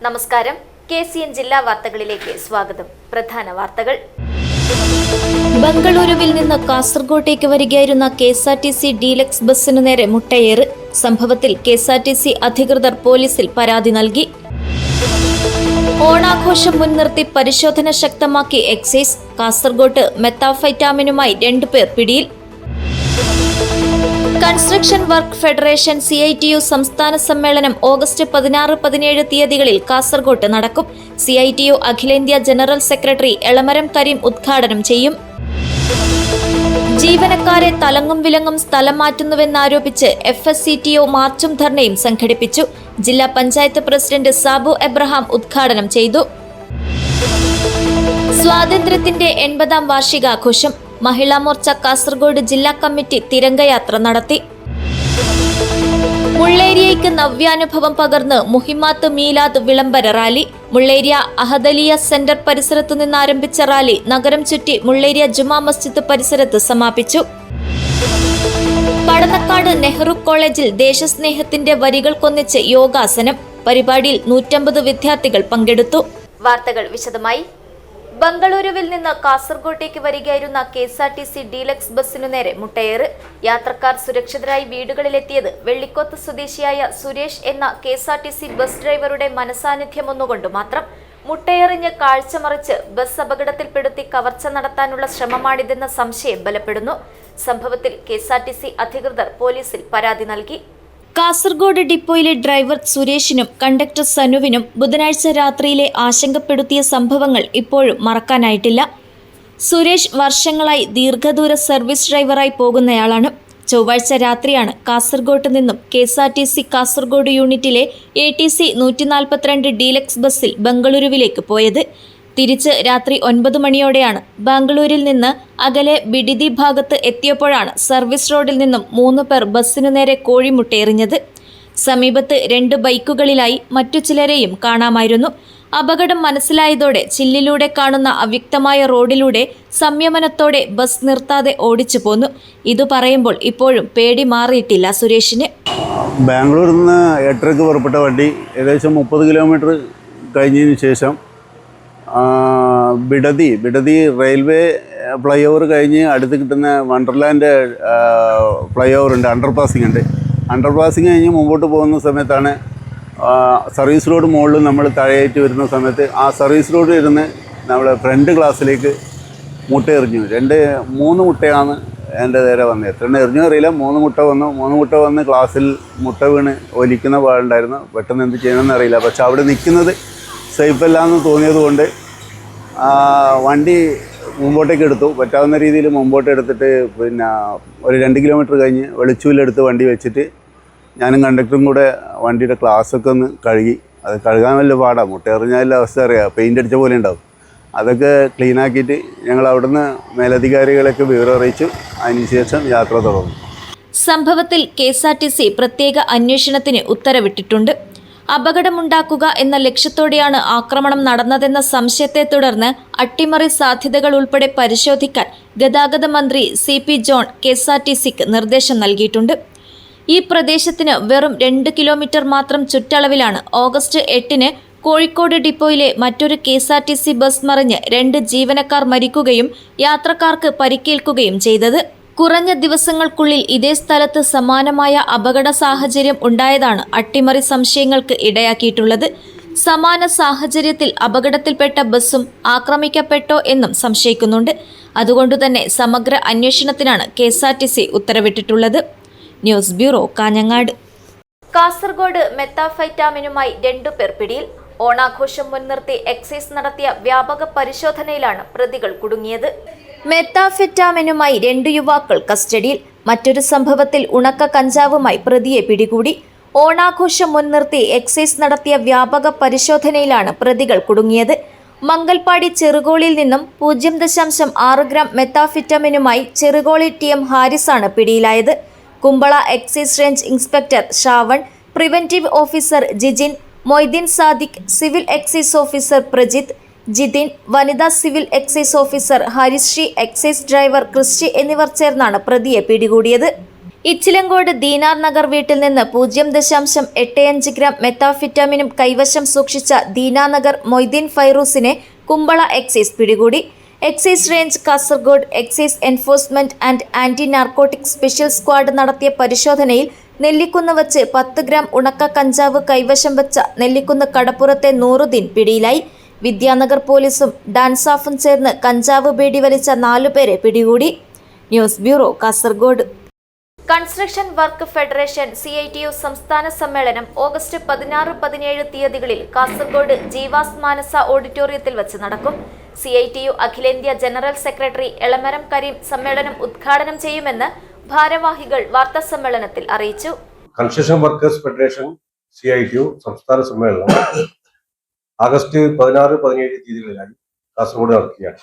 നമസ്കാരം. KCN ജില്ലാ വാർത്തകളിലേക്ക് സ്വാഗതം. പ്രധാന വാർത്തകൾ. ബംഗളൂരുവിൽ നിന്ന് കാസർഗോട്ടേക്ക് വരികയായിരുന്ന KSRTC ഡീലക്സ് ബസ്സിനു നേരെ മുട്ടയേറ്. സംഭവത്തിൽ KSRTC അധികൃതർ പോലീസിൽ പരാതി നൽകി. ഓണാഘോഷം മുൻനിർത്തി പരിശോധന ശക്തമാക്കി എക്സൈസ്. കാസർഗോട്ട് മെത്താഫൈറ്റാമിനുമായി 2 പേർ പിടിയിൽ. കൺസ്ട്രക്ഷൻ വർക്ക് ഫെഡറേഷൻ CITU സംസ്ഥാന സമ്മേളനം ഓഗസ്റ്റ് 16-17 തീയതികളിൽ കാസർഗോട്ട് നടക്കും. CITU അഖിലേന്ത്യാ ജനറൽ സെക്രട്ടറി എളമരം കരീം ഉദ്ഘാടനം ചെയ്യും. ജീവനക്കാരെ തലങ്ങും വിലങ്ങും സ്ഥലം മാറ്റുന്നുവെന്നാരോപിച്ച് FSCTO മാർച്ചും ധർണയും സംഘടിപ്പിച്ചു. ജില്ലാ പഞ്ചായത്ത് പ്രസിഡന്റ് സാബു എബ്രഹാം ഉദ്ഘാടനം ചെയ്തു. സ്വാതന്ത്ര്യത്തിന്റെ 80ാം വാർഷികാഘോഷം. മഹിളാ മോർച്ച കാസർഗോഡ് ജില്ലാ കമ്മിറ്റി തിരംഗയാത്ര നടത്തി. മുള്ളേരിയയ്ക്ക് നവ്യാനുഭവം പകർന്ന് മുഹിമാത്ത് മീലാദ് വിളംബര റാലി. മുള്ളേരിയ അഹദലിയ സെന്റർ പരിസരത്തു നിന്നാരംഭിച്ച റാലി നഗരം ചുറ്റി മുള്ളേരിയ ജുമാ മസ്ജിദ് പരിസരത്ത് സമാപിച്ചു. പടന്നക്കാട് നെഹ്റു കോളേജിൽ ദേശസ്നേഹത്തിന്റെ വരികൾക്കൊന്നിച്ച് യോഗാസനം. പരിപാടിയിൽ 150 വിദ്യാർത്ഥികൾ പങ്കെടുത്തു. വാർത്തകൾ വിശദമായി. ബംഗളൂരുവിൽ നിന്ന് കാസർഗോട്ടേക്ക് വരികയായിരുന്ന KSRTC ഡീലക്സ് ബസ്സിനു നേരെ മുട്ടയേറ്. യാത്രക്കാർ സുരക്ഷിതരായി വീടുകളിലെത്തിയത് വെള്ളിക്കോത്ത് സ്വദേശിയായ സുരേഷ് എന്ന KSRTC ബസ് ഡ്രൈവറുടെ മനസാന്നിധ്യം ഒന്നുകൊണ്ട് മാത്രം. മുട്ടയെറിഞ്ഞ് കാഴ്ചമറിച്ച് ബസ് അപകടത്തിൽപ്പെടുത്തി കവർച്ച നടത്താനുള്ള ശ്രമമാണിതെന്ന സംശയം ബലപ്പെടുന്നു. സംഭവത്തിൽ KSRTC അധികൃതർ പോലീസിൽ പരാതി നൽകി. കാസർഗോഡ് ഡിപ്പോയിലെ ഡ്രൈവർ സുരേഷിനും കണ്ടക്ടർ സനുവിനും ബുധനാഴ്ച രാത്രിയിലെ ആശങ്കപ്പെടുത്തിയ സംഭവങ്ങൾ ഇപ്പോഴും മറക്കാനായിട്ടില്ല. സുരേഷ് വർഷങ്ങളായി ദീർഘദൂര സർവീസ് ഡ്രൈവറായി പോകുന്നയാളാണ്. ചൊവ്വാഴ്ച രാത്രിയാണ് കാസർഗോട്ട് നിന്നും KSRTC കാസർഗോഡ് യൂണിറ്റിലെ ATC 142 ഡീലക്സ് ബസ്സിൽ ബംഗളൂരുവിലേക്ക് പോയത്. തിരിച്ച് രാത്രി 9 മണിയോടെയാണ് ബാംഗ്ലൂരിൽ നിന്ന് അകലെ ബിഡിതി ഭാഗത്ത് എത്തിയപ്പോഴാണ് സർവീസ് റോഡിൽ നിന്നും 3 പേർ ബസ്സിനു നേരെ കോഴിമുട്ടയെറിഞ്ഞത്. സമീപത്ത് 2 ബൈക്കുകളിലായി മറ്റു ചിലരെയും കാണാമായിരുന്നു. അപകടം മനസ്സിലായതോടെ ചില്ലിലൂടെ കാണുന്ന അവ്യക്തമായ റോഡിലൂടെ സംയമനത്തോടെ ബസ് നിർത്താതെ ഓടിച്ചു പോന്നു. ഇത് പറയുമ്പോൾ ഇപ്പോഴും പേടി മാറിയിട്ടില്ല സുരേഷിന്. ബാംഗ്ലൂരിൽ നിന്ന് 8:30 പുറപ്പെട്ട വണ്ടി ഏകദേശം 30 കിലോമീറ്റർ കഴിഞ്ഞതിന് ശേഷം ബിഡതി റെയിൽവേ ഫ്ലൈ ഓവർ കഴിഞ്ഞ് അടുത്ത് കിട്ടുന്ന വണ്ടർലാൻഡ് ഫ്ലൈ ഓവർ ഉണ്ട്, അണ്ടർപാസിംഗ് ഉണ്ട്. അണ്ടർപാസിംഗ് കഴിഞ്ഞ് മുമ്പോട്ട് പോകുന്ന സമയത്താണ് സർവീസ് റോഡ് മുകളിൽ നമ്മൾ താഴേറ്റ് വരുന്ന സമയത്ത് ആ സർവീസ് റോഡിൽ ഇരുന്ന് നമ്മൾ ഫ്രണ്ട് ഗ്ലാസ്സിലേക്ക് മുട്ട എറിഞ്ഞു. 3 മുട്ടയാണ് എൻ്റെ നേരെ വന്നത്. എത്ര എറിഞ്ഞു അറിയില്ല. 3 മുട്ട വന്നു. 3 മുട്ട വന്ന് ഗ്ലാസ്സിൽ മുട്ട വീണ് ഒലിക്കുന്ന പാടുണ്ടായിരുന്നു. പെട്ടെന്ന് എന്ത് ചെയ്യണമെന്ന് അറിയില്ല. പക്ഷെ അവിടെ നിൽക്കുന്നത് സേഫ് അല്ല എന്ന് തോന്നിയത് കൊണ്ട് വണ്ടി മുമ്പോട്ടേക്ക് എടുത്തു. പറ്റാവുന്ന രീതിയിൽ മുമ്പോട്ട് എടുത്തിട്ട് പിന്നെ ഒരു 2 കിലോമീറ്റർ കഴിഞ്ഞ് വെളിച്ചൂലെടുത്ത് വണ്ടി വെച്ചിട്ട് ഞാനും കണ്ടക്ടറും കൂടെ വണ്ടിയുടെ ഗ്ലാസ്സൊക്കെ ഒന്ന് കഴുകി. അത് കഴുകാൻ വലിയ പാടാണ്. മുട്ട എറിഞ്ഞാലുള്ള അവസ്ഥ അറിയാം, പെയിൻ്റ് അടിച്ച പോലെ ഉണ്ടാവും. അതൊക്കെ ക്ലീനാക്കിയിട്ട് ഞങ്ങൾ അവിടുന്ന് മേലധികാരികളൊക്കെ വിവരം അറിയിച്ചു. അതിനുശേഷം യാത്ര തുടർന്നു. സംഭവത്തിൽ KSRTC പ്രത്യേക അന്വേഷണത്തിന് ഉത്തരവിട്ടിട്ടുണ്ട്. അപകടമുണ്ടാക്കുക എന്ന ലക്ഷ്യത്തോടെയാണ് ആക്രമണം നടന്നതെന്ന സംശയത്തെ തുടർന്ന് അട്ടിമറി സാധ്യതകൾ ഉൾപ്പെടെ പരിശോധിക്കാൻ ഗതാഗത മന്ത്രി CP ജോൺ KSRTCക്ക് നിർദ്ദേശം നൽകിയിട്ടുണ്ട്. ഈ പ്രദേശത്തിന് വെറും 2 കിലോമീറ്റർ മാത്രം ചുറ്റളവിലാണ് ഓഗസ്റ്റ് 8-ന് കോഴിക്കോട് ഡിപ്പോയിലെ മറ്റൊരു KSRTC ബസ് മറിഞ്ഞ് 2 ജീവനക്കാർ മരിക്കുകയും യാത്രക്കാർക്ക് പരിക്കേൽക്കുകയും ചെയ്തത്. കുറഞ്ഞ ദിവസങ്ങൾക്കുള്ളിൽ ഇതേ സ്ഥലത്ത് സമാനമായ അപകട സാഹചര്യം ഉണ്ടായതാണ് അട്ടിമറി സംശയങ്ങൾക്ക് ഇടയാക്കിയിട്ടുള്ളത്. സമാന സാഹചര്യത്തിൽ അപകടത്തിൽപ്പെട്ട ബസ്സും ആക്രമിക്കപ്പെട്ടോ എന്നും സംശയിക്കുന്നുണ്ട്. അതുകൊണ്ടുതന്നെ സമഗ്ര അന്വേഷണത്തിനാണ് KSRTC ഉത്തരവിട്ടിട്ടുള്ളത്. News bureau, Kanhangad. കാസർഗോഡ് മെത്താഫൈറ്റാമിനുമായി 2 പേർ പിടിയിൽ. ഓണാഘോഷം മുൻനിർത്തി എക്സൈസ് നടത്തിയ വ്യാപക പരിശോധനയിലാണ് പ്രതികൾ കുടുങ്ങിയത്. മെത്താഫെറ്റാമിനുമായി 2 യുവാക്കൾ കസ്റ്റഡിയിൽ. മറ്റൊരു സംഭവത്തിൽ ഉണക്ക കഞ്ചാവുമായി പ്രതിയെ പിടികൂടി. ഓണാഘോഷം മുൻനിർത്തി എക്സൈസ് നടത്തിയ വ്യാപക പരിശോധനയിലാണ് പ്രതികൾ കുടുങ്ങിയത്. മംഗൽപാടി ചെറുകോളിൽ നിന്നും 0.6 ഗ്രാം മെത്താഫെറ്റാമിനുമായി ചെറുകോളി TM ഹാരിസാണ് പിടിയിലായത്. Kumbla excise range inspector Shravan, preventive officer Jijin, Moideen Sadiq, civil excise officer Prajith, Jithin, വനിതാ civil excise officer Harisree, excise driver Christy എന്നിവർ ചേർന്നാണ് പ്രതിയെ പിടികൂടിയത്. ഇച്ചിലങ്കോട് ദീനാർ നഗർ വീട്ടിൽ നിന്ന് 0.85 ഗ്രാം മെത്താഫിറ്റാമിനും കൈവശം സൂക്ഷിച്ച ദീനാനഗർ മൊയ്തീൻ ഫൈറൂസിനെ കുമ്പള എക്സൈസ് പിടികൂടി. Excise range Kasaragod excise enforcement and anti narcotic special squad നടത്തിയ പരിശോധനയിൽ നെല്ലിക്കുന്ന് വച്ച് 10 ഗ്രാം ഉണക്ക കഞ്ചാവ് കൈവശം വെച്ച നെല്ലിക്കുന്ന് കടപ്പുറത്തെ നൂറുദ്ദീൻ പിടിയിലായി. വിദ്യാനഗർ പോലീസും ഡാൻസാഫും ചേർന്ന് കഞ്ചാവ് ബേടി വലിച്ച 4 പേരെ പിടികൂടി. News bureau, Kasaragod. Construction work federation CITU സംസ്ഥാന സമ്മേളനം ഓഗസ്റ്റ് 16-17 തീയതികളിൽ കാസർഗോഡ് ജീവാസ് മാനസ ഓഡിറ്റോറിയത്തിൽ വച്ച് നടക്കും. CITU അഖിലേന്ത്യാ ജനറൽ സെക്രട്ടറി എളമരം കരീം സമ്മേളനം ഉദ്ഘാടനം ചെയ്യുമെന്ന് ഭാരവാഹികൾ വാർത്താസമ്മേളനത്തിൽ അറിയിച്ചു. കൺസ്ട്രക്ഷൻ വർക്കേഴ്സ് ഫെഡറേഷൻ CITU സംസ്ഥാന സമ്മേളനം ആഗസ്റ്റ് 16-17 തീയതികളിലായി കാസർഗോഡ് നടക്കുകയാണ്.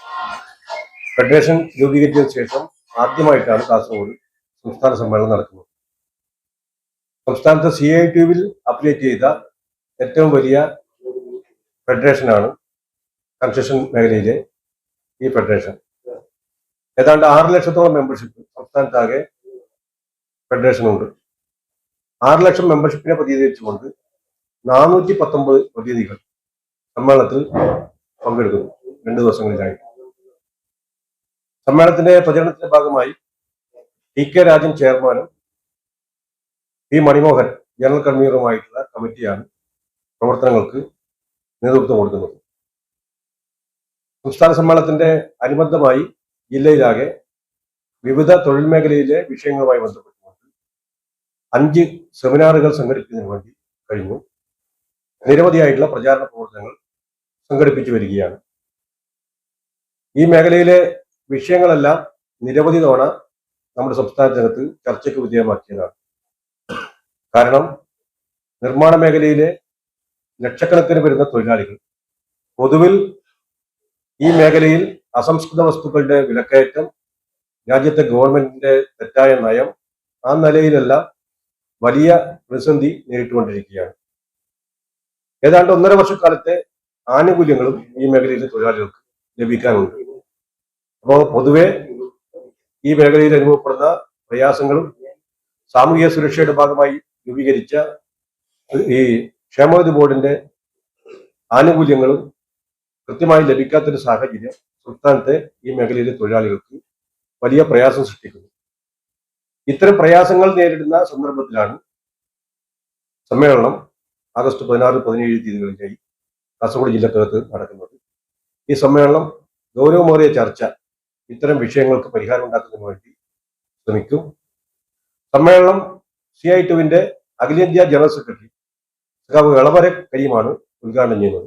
ഫെഡറേഷൻ രൂപീകരിച്ചതിനു ശേഷം ആദ്യമായിട്ടാണ് കാസർഗോഡ് സംസ്ഥാന സമ്മേളനം നടക്കുന്നത്. സംസ്ഥാനത്ത് CITU-വിൽ അഫിലിയേറ്റ് ചെയ്ത ഏറ്റവും വലിയ ഫെഡറേഷനാണ് കൺസ്ട്രക്ഷൻ മേഖലയിലെ ഈ ഫെഡറേഷൻ. ഏതാണ്ട് 6 ലക്ഷത്തോളം മെമ്പർഷിപ്പ് സംസ്ഥാനത്താകെ ഫെഡറേഷനുണ്ട്. 6 ലക്ഷം മെമ്പർഷിപ്പിനെ പ്രതിനിധീകരിച്ചുകൊണ്ട് 419 പ്രതിനിധികൾ സമ്മേളനത്തിൽ പങ്കെടുക്കുന്നു 2 ദിവസങ്ങളിലായി. സമ്മേളനത്തിന്റെ പ്രചരണത്തിന്റെ ഭാഗമായി TK രാജൻ ചെയർമാനും P മണിമോഹൻ ജനറൽ കൺവീനറുമായിട്ടുള്ള കമ്മിറ്റിയാണ് പ്രവർത്തനങ്ങൾക്ക് നേതൃത്വം കൊടുക്കുന്നത്. സംസ്ഥാന സമ്മേളനത്തിന്റെ അനുബന്ധമായി ജില്ലയിലാകെ വിവിധ തൊഴിൽ മേഖലയിലെ വിഷയങ്ങളുമായി ബന്ധപ്പെട്ടുകൊണ്ട് 5 സെമിനാറുകൾ സംഘടിപ്പിക്കുന്നതിന് വേണ്ടി കഴിഞ്ഞു. നിരവധിയായിട്ടുള്ള പ്രചാരണ പ്രവർത്തനങ്ങൾ സംഘടിപ്പിച്ചു വരികയാണ്. ഈ മേഖലയിലെ വിഷയങ്ങളെല്ലാം നിരവധി തവണ നമ്മുടെ സംസ്ഥാനത്തിനകത്ത് ചർച്ചയ്ക്ക് വിധേയമാക്കിയതാണ്. കാരണം നിർമ്മാണ മേഖലയിലെ ലക്ഷക്കണക്കിന് വരുന്ന തൊഴിലാളികൾ പൊതുവിൽ ഈ മേഖലയിൽ അസംസ്കൃത വസ്തുക്കളുടെ വിലക്കയറ്റം, രാജ്യത്തെ ഗവൺമെന്റിന്റെ തെറ്റായ നയം, ആ നിലയിലെല്ലാം വലിയ പ്രതിസന്ധി നേരിട്ടുകൊണ്ടിരിക്കുകയാണ്. ഏതാണ്ട് 1.5 വർഷക്കാലത്തെ ആനുകൂല്യങ്ങളും ഈ മേഖലയിലെ തൊഴിലാളികൾക്ക് ലഭിക്കാനുണ്ട്. അപ്പോൾ പൊതുവെ ഈ മേഖലയിൽ അനുഭവപ്പെടുന്ന പ്രയാസങ്ങളും സാമൂഹിക സുരക്ഷയുടെ ഭാഗമായി രൂപീകരിച്ച ഈ ക്ഷേമനിധി ബോർഡിന്റെ ആനുകൂല്യങ്ങളും കൃത്യമായി ലഭിക്കാത്തൊരു സാഹചര്യം സംസ്ഥാനത്തെ ഈ മേഖലയിലെ തൊഴിലാളികൾക്ക് വലിയ പ്രയാസം സൃഷ്ടിക്കുന്നു. ഇത്തരം പ്രയാസങ്ങൾ നേരിടുന്ന സന്ദർഭത്തിലാണ് സമ്മേളനം ആഗസ്റ്റ് 16-17 തീയതികളിലായി കാസർഗോഡ് ജില്ലക്കകത്ത് നടക്കുന്നത്. ഈ സമ്മേളനം ഗൗരവമേറിയ ചർച്ച ഇത്തരം വിഷയങ്ങൾക്ക് പരിഹാരം ഉണ്ടാക്കുന്നതിന് വേണ്ടി ശ്രമിക്കും. സമ്മേളനം CITU-വിന്റെ അഖിലേന്ത്യാ ജനറൽ സെക്രട്ടറി എളമരം കരീമാണ് ഉദ്ഘാടനം ചെയ്യുന്നത്.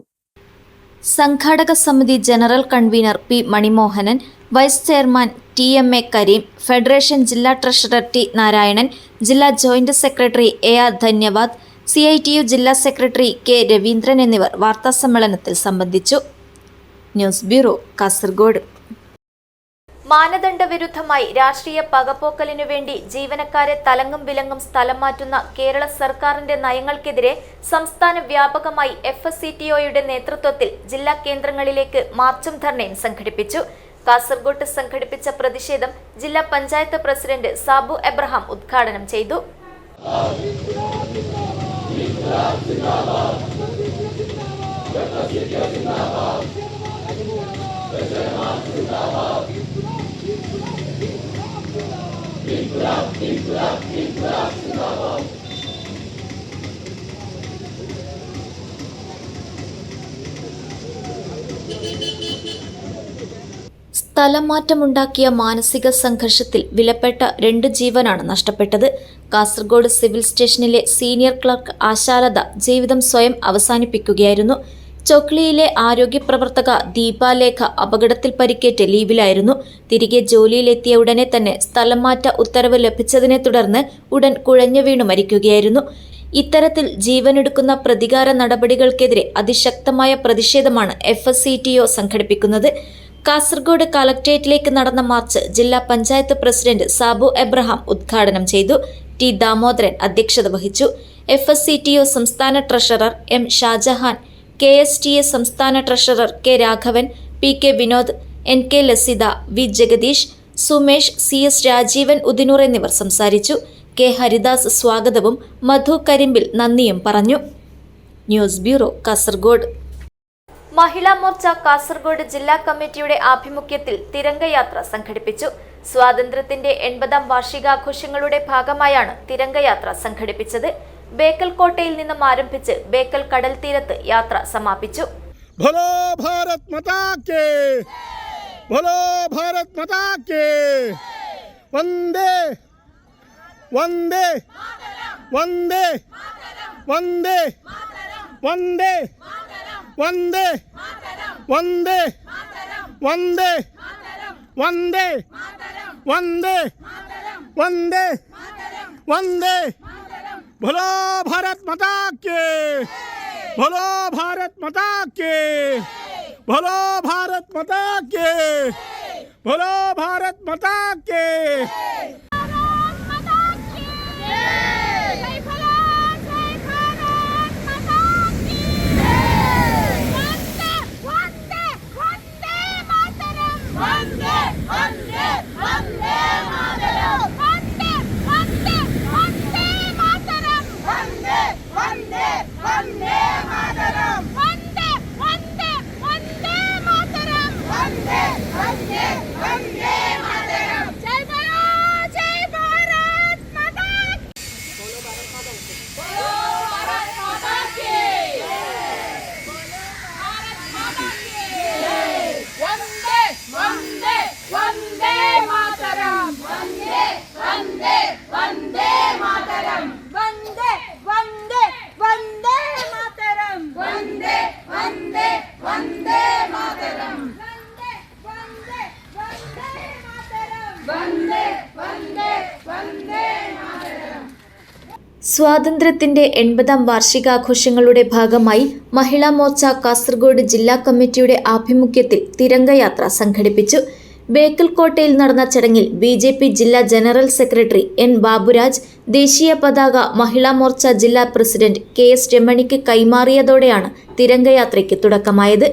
സംഘാടക സമിതി general convener P Manimohanan, vice chairman TMA Kareem, federation ജില്ലാ ട്രഷറർ T നാരായണൻ, ജില്ലാ joint secretary AR Dhanyavad, CITU ജില്ലാ സെക്രട്ടറി K രവീന്ദ്രൻ എന്നിവർ വാർത്താസമ്മേളനത്തിൽ സംബന്ധിച്ചു. News bureau, Kasaragod. മാനദണ്ഡവിരുദ്ധമായി രാഷ്ട്രീയ പകപോക്കലിനു വേണ്ടി ജീവനക്കാരെ തലങ്ങും വിലങ്ങും സ്ഥലം മാറ്റുന്ന കേരള സർക്കാരിന്റെ നയങ്ങൾക്കെതിരെ സംസ്ഥാന വ്യാപകമായി FSCTO-യുടെ നേതൃത്വത്തിൽ ജില്ലാ കേന്ദ്രങ്ങളിലേക്ക് മാർച്ചും ധർണയും സംഘടിപ്പിച്ചു. കാസർഗോഡ് സംഘടിപ്പിച്ച പ്രതിഷേധം ജില്ലാ പഞ്ചായത്ത് പ്രസിഡന്റ് സാബു എബ്രഹാം ഉദ്ഘാടനം ചെയ്തു. സ്ഥലം മാറ്റമുണ്ടാക്കിയ മാനസിക സംഘർഷത്തിൽ വിലപ്പെട്ട 2 ജീവനാണ് നഷ്ടപ്പെട്ടത്. കാസർഗോഡ് സിവിൽ സ്റ്റേഷനിലെ സീനിയർ ക്ലർക്ക് ആശാലത ജീവിതം സ്വയം അവസാനിപ്പിക്കുകയായിരുന്നു. ചൊക്ലിയിലെ ആരോഗ്യ പ്രവർത്തക ദീപാലേഖ അപകടത്തിൽ പരിക്കേറ്റ് ലീവിലായിരുന്നു. തിരികെ ജോലിയിലെത്തിയ ഉടനെ തന്നെ സ്ഥലം മാറ്റ ഉത്തരവ് ലഭിച്ചതിനെ തുടർന്ന് ഉടൻ കുഴഞ്ഞു വീണു മരിക്കുകയായിരുന്നു. ഇത്തരത്തിൽ ജീവനെടുക്കുന്ന പ്രതികാര നടപടികൾക്കെതിരെ അതിശക്തമായ പ്രതിഷേധമാണ് FSCTO സംഘടിപ്പിക്കുന്നത്. കാസർഗോഡ് കളക്ടറേറ്റിലേക്ക് നടന്ന മാർച്ച് ജില്ലാ പഞ്ചായത്ത് പ്രസിഡന്റ് സാബു എബ്രഹാം ഉദ്ഘാടനം ചെയ്തു. T ദാമോദരൻ അധ്യക്ഷത വഹിച്ചു. FSCTO സംസ്ഥാന ട്രഷറർ M ഷാജഹാൻ, KSTA സംസ്ഥാന treasurer K Raghavan, PK Vinod, NK Lasitha, V Jagadish, Sumesh, CS Rajeevan Udinur എന്നിവർ സംസാരിച്ചു. കെ ഹരിദാസ് സ്വാഗതവും മധു കരിമ്പിൽ നന്ദിയും പറഞ്ഞു. News bureau, Kasaragod. മഹിളാ മോർച്ച കാസർഗോഡ് ജില്ലാ കമ്മിറ്റിയുടെ ആഭിമുഖ്യത്തിൽ തിരംഗയാത്ര സംഘടിപ്പിച്ചു. സ്വാതന്ത്ര്യത്തിന്റെ 80ാം വാർഷികാഘോഷങ്ങളുടെ ഭാഗമായാണ് തിരംഗയാത്ര സംഘടിപ്പിച്ചത്. ബേക്കൽ കോട്ടയിൽ നിന്നും ആരംഭിച്ച് ബേക്കൽ കടൽ തീരത്ത് യാത്ര സമാപിച്ചു. बोलो भारत माता के, बोलो भारत माता के, वंदे वंदे वंदे वंदे वंदे वंदे वंदे वंदे वंदे वंदे वंदे वंदे बोलो भारत माता के, बोलो भारत माता के, बोलो भारत माता के, बोलो भारत माता के. സ്വാതന്ത്ര്യത്തിന്റെ 80ാം വാർഷികാഘോഷങ്ങളുടെ ഭാഗമായി മഹിളാ മോർച്ച കാസർഗോഡ് ജില്ലാ കമ്മിറ്റിയുടെ ആഭിമുഖ്യത്തിൽ തിരംഗയാത്ര സംഘടിപ്പിച്ചു. ബേക്കൽ കോട്ടയിൽ നടന്ന ചടങ്ങിൽ BJP ജില്ലാ ജനറൽ സെക്രട്ടറി N. ബാബുരാജ് ദേശീയ പതാക മഹിളാ മോർച്ച ജില്ലാ പ്രസിഡന്റ് KS രമണിക്ക് കൈമാറിയതോടെയാണ് തിരംഗയാത്രയ്ക്ക് തുടക്കമായത്.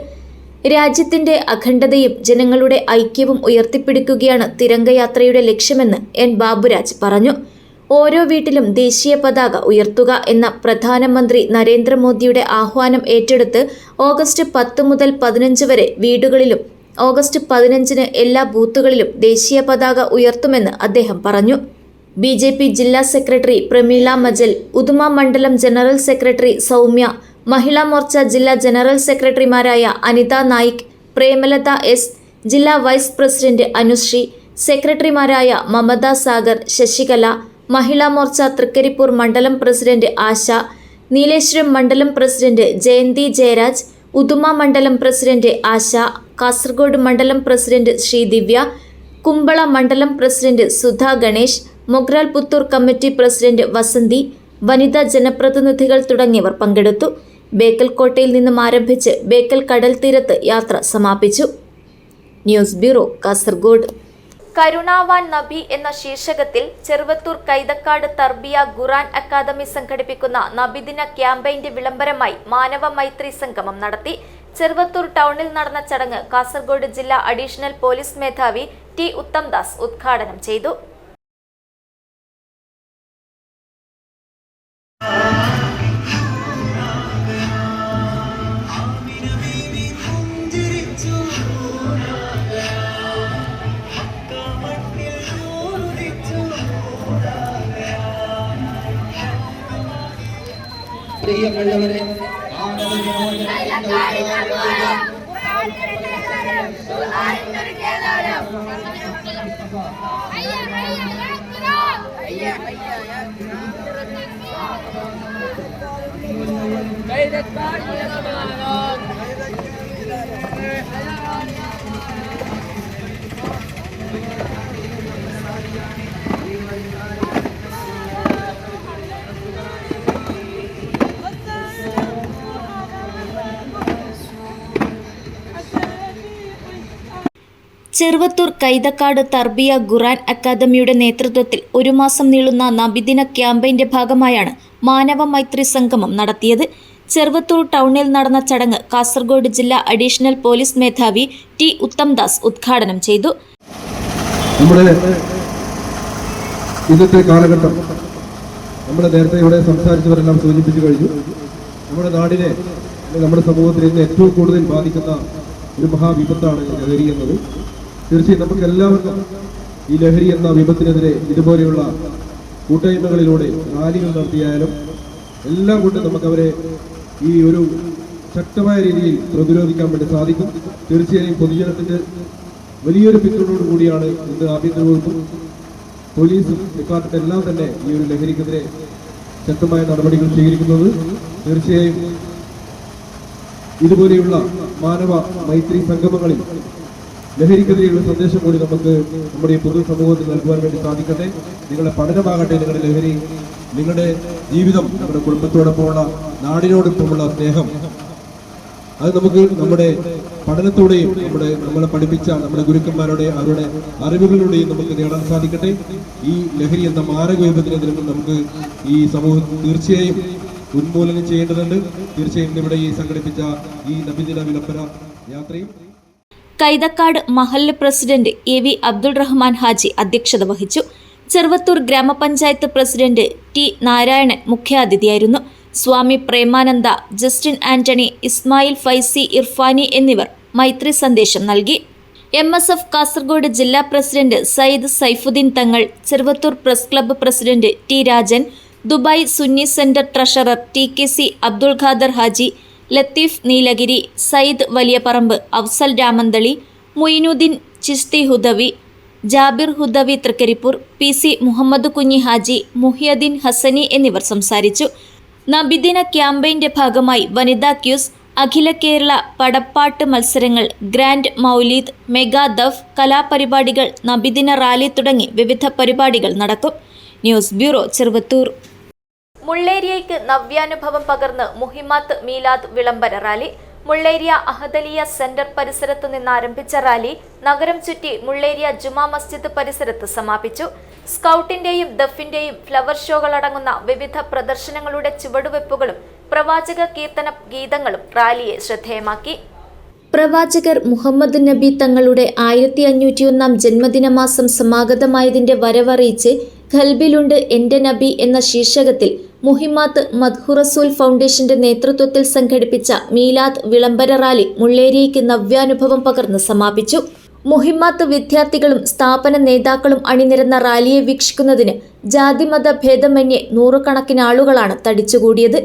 രാജ്യത്തിന്റെ അഖണ്ഡതയും ജനങ്ങളുടെ ഐക്യവും ഉയർത്തിപ്പിടിക്കുകയാണ് തിരംഗയാത്രയുടെ ലക്ഷ്യമെന്ന് N. ബാബുരാജ് പറഞ്ഞു. ഓരോ വീട്ടിലും ദേശീയ പതാക ഉയർത്തുക എന്ന പ്രധാനമന്ത്രി നരേന്ദ്രമോദിയുടെ ആഹ്വാനം ഏറ്റെടുത്ത് ഓഗസ്റ്റ് 10 മുതൽ 15 വരെ വീടുകളിലും ഓഗസ്റ്റ് 15-ന് എല്ലാ ബൂത്തുകളിലും ദേശീയ പതാക ഉയർത്തുമെന്ന് അദ്ദേഹം പറഞ്ഞു. BJP ജില്ലാ സെക്രട്ടറി പ്രമീള മജൽ, ഉദുമ മണ്ഡലം ജനറൽ സെക്രട്ടറി സൗമ്യ, മഹിളാ മോർച്ച ജില്ലാ ജനറൽ സെക്രട്ടറിമാരായ അനിത നായിക്, പ്രേമലത S, ജില്ലാ വൈസ് പ്രസിഡന്റ് അനുശ്രീ, സെക്രട്ടറിമാരായ മമത സാഗർ, ശശികല, മഹിളാ മോർച്ച തൃക്കരിപ്പൂർ മണ്ഡലം പ്രസിഡന്റ് ആശ, നീലേശ്വരം മണ്ഡലം പ്രസിഡന്റ് ജയന്തി ജയരാജ്, ഉദുമ മണ്ഡലം പ്രസിഡന്റ് ആശ, കാസർഗോഡ് മണ്ഡലം പ്രസിഡന്റ് ശ്രീദിവ്യ, കുമ്പള മണ്ഡലം president Sudha Ganesh, Mogral Puthur committee president Vasanthi, വനിതാ ജനപ്രതിനിധികൾ തുടങ്ങിയവർ പങ്കെടുത്തു. ബേക്കൽ കോട്ടയിൽ നിന്നും ആരംഭിച്ച് ബേക്കൽ കടൽ തീരത്ത് യാത്ര സമാപിച്ചു. News bureau, Kasaragod. കരുണാവാൻ നബി എന്ന ശീർഷകത്തിൽ ചെറുവത്തൂർ കൈതക്കാട് തർബിയ ഖുർആൻ അക്കാദമി സംഘടിപ്പിക്കുന്ന നബിദിന ക്യാമ്പയിന്റെ വിളംബരമായി മാനവ മൈത്രി സംഗമം നടത്തി. ചെറുവത്തൂർ ടൗണിൽ നടന്ന ചടങ്ങ് കാസർഗോഡ് ജില്ലാ അഡീഷണൽ പോലീസ് മേധാവി T. ഉത്തംദാസ് ഉദ്ഘാടനം ചെയ്തു. പ്രിയമുള്ളവരെ, ചെറുവത്തൂർ കൈതക്കാട് തർബിയ ഖുർആൻ അക്കാദമിയുടെ നേതൃത്വത്തിൽ ഒരു മാസം നീളുന്ന നബിദിന ക്യാമ്പയിന്റെ ഭാഗമായാണ് മാനവ മൈത്രി സംഗമം നടത്തിയത്. ചെറുവത്തൂർ ടൗണിൽ നടന്ന ചടങ്ങ് കാസർഗോഡ് ജില്ലാ അഡീഷണൽ പോലീസ് മേധാവി T. ഉത്തംദാസ് ഉദ്ഘാടനം ചെയ്തു. നമ്മുടെ ഇന്നത്തെ കാലഘട്ടം നമ്മൾ നേരത്തെ ഇവിടെ സംസാരിച്ചവരെല്ലാം സൂചിപ്പിച്ചു കഴിഞ്ഞു. നമ്മുടെ നാടിനെ, നമ്മുടെ സമൂഹത്തിൽ ഇന്ന് ഏറ്റവും കൂടുതൽ ബാധിക്കുന്ന ഒരു മഹാവിപത്താണ് ലഹരി എന്നത്. തീർച്ചയായും നമുക്ക് എല്ലാവർക്കും ഈ ലഹരി എന്ന വിപത്തിനെതിരെ ഇതുപോലെയുള്ള കൂട്ടായ്മകളിലൂടെ റാലികൾ നടത്തിയാലും എല്ലാം കൊണ്ട് നമുക്കവരെ ഈ ഒരു ശക്തമായ രീതിയിൽ പ്രതിരോധിക്കാൻ വേണ്ടി സാധിക്കും. തീർച്ചയായും പൊതുജനത്തിന്റെ വലിയൊരു പിന്തുണയോട് കൂടിയാണ് ഇന്ന് ആഭ്യന്തര വകുപ്പും പോലീസും ഡിപ്പാർട്ട്മെന്റ് എല്ലാം തന്നെ ഈ ഒരു ലഹരിക്കെതിരെ ശക്തമായ നടപടികൾ സ്വീകരിക്കുന്നത്. തീർച്ചയായും ഇതുപോലെയുള്ള മാനവ മൈത്രി സംഗമങ്ങളിൽ ലഹരിക്കെതിരെയുള്ള സന്ദേശം കൂടി നമുക്ക് നമ്മുടെ ഈ പൊതുസമൂഹത്തിൽ നൽകുവാൻ വേണ്ടി സാധിക്കട്ടെ. നിങ്ങളുടെ പഠനമാകട്ടെ, നിങ്ങളുടെ ലഹരി, നിങ്ങളുടെ ജീവിതം, നമ്മുടെ കുടുംബത്തോടൊപ്പമുള്ള നാടിനോടൊപ്പമുള്ള സ്നേഹം, അത് നമുക്ക് നമ്മുടെ പഠനത്തോടെയും നമ്മളെ പഠിപ്പിച്ച നമ്മുടെ ഗുരുക്കന്മാരുടെ അവരുടെ അറിവുകളിലൂടെയും നമുക്ക് നേടാൻ സാധിക്കട്ടെ. ഈ ലഹരി എന്ന മാരക വിപത്തിനെതിരെ നമുക്ക് ഈ സമൂഹം തീർച്ചയായും ഉന്മൂലനം ചെയ്യേണ്ടതുണ്ട്. തീർച്ചയായും ഇവിടെ ഈ സംഘടിപ്പിച്ച ഈ നബിദിന വിളംബര യാത്രയും കൈതക്കാട് മഹല്ല് പ്രസിഡന്റ് എ.വി. അബ്ദുൾ റഹ്മാൻ ഹാജി അധ്യക്ഷത വഹിച്ചു. ചെറുവത്തൂർ ഗ്രാമപഞ്ചായത്ത് പ്രസിഡന്റ് ടി. നാരായണൻ മുഖ്യാതിഥിയായിരുന്നു. സ്വാമി പ്രേമാനന്ദ, ജസ്റ്റിൻ ആന്റണി, ഇസ്മായിൽ ഫൈസി ഇർഫാനി എന്നിവർ മൈത്രി സന്ദേശം നൽകി. MSF കാസർഗോഡ് ജില്ലാ president Sayyid Saifuddin Thangal, Cheruvathur press club president T. Rajan, Dubai Sunni centre treasurer TKC Abdul Khader Haji, Latheef Nilgiri, Sayyid Valiyaparamba, Afsal Ramanthali, Moinuddin Chishti Hudawi, Jabir Hudawi Thrikaripur, PC Muhammad Kunhi Haji, Muhiyuddin Hasani എന്നിവർ സംസാരിച്ചു. നബിദിന ക്യാമ്പയിന്റെ ഭാഗമായി വനിതാ ക്യൂസ്, അഖില കേരള പടപ്പാട്ട് മത്സരങ്ങൾ, ഗ്രാൻഡ് മൗലീദ്, മെഗാ ദഫ്, കലാപരിപാടികൾ, നബിദിന റാലി തുടങ്ങി വിവിധ പരിപാടികൾ നടക്കും. News bureau, Cheruvathur. മുള്ളേരിയയ്ക്ക് നവ്യാനുഭവം പകർന്ന് മുഹിമാത്ത് മീലാദ് വിളംബര റാലി. മുള്ളേരിയ അഹദലിയ സെന്റർ പരിസരത്തു നിന്ന് ആരംഭിച്ച റാലി നഗരം ചുറ്റി മുള്ളേരിയ ജുമാ മസ്ജിദ് പരിസരത്ത് സമാപിച്ചു. സ്കൗട്ടിന്റെയും ദഫിന്റെയും ഫ്ലവർ ഷോകളടങ്ങുന്ന വിവിധ പ്രദർശനങ്ങളുടെ ചുവടുവെപ്പുകളും പ്രവാചക കീർത്തന ഗീതങ്ങളും റാലിയെ ശ്രദ്ധേയമാക്കി. പ്രവാചകർ മുഹമ്മദ് നബി തങ്ങളുടെ 1501 ജന്മദിനമാസം സമാഗതമായതിന്റെ വരവറിയിച്ച് ഖൽബിലുണ്ട് എന്റെ നബി എന്ന ശീർഷകത്തിൽ മുഹിമാത്ത് മദ്ഹുറസൂൽ ഫൗണ്ടേഷന്റെ നേതൃത്വത്തിൽ സംഘടിപ്പിച്ച മീലാദ് വിളംബര റാലി മുള്ളേരിയയ്ക്ക് നവ്യാനുഭവം പകർന്ന് സമാപിച്ചു. മുഹിമാത്ത് വിദ്യാർത്ഥികളും സ്ഥാപന നേതാക്കളും അണിനിരന്ന റാലിയെ വീക്ഷിക്കുന്നതിന് ജാതിമത ഭേദമന്യേ നൂറുകണക്കിന് ആളുകളാണ് തടിച്ചുകൂടിയത്.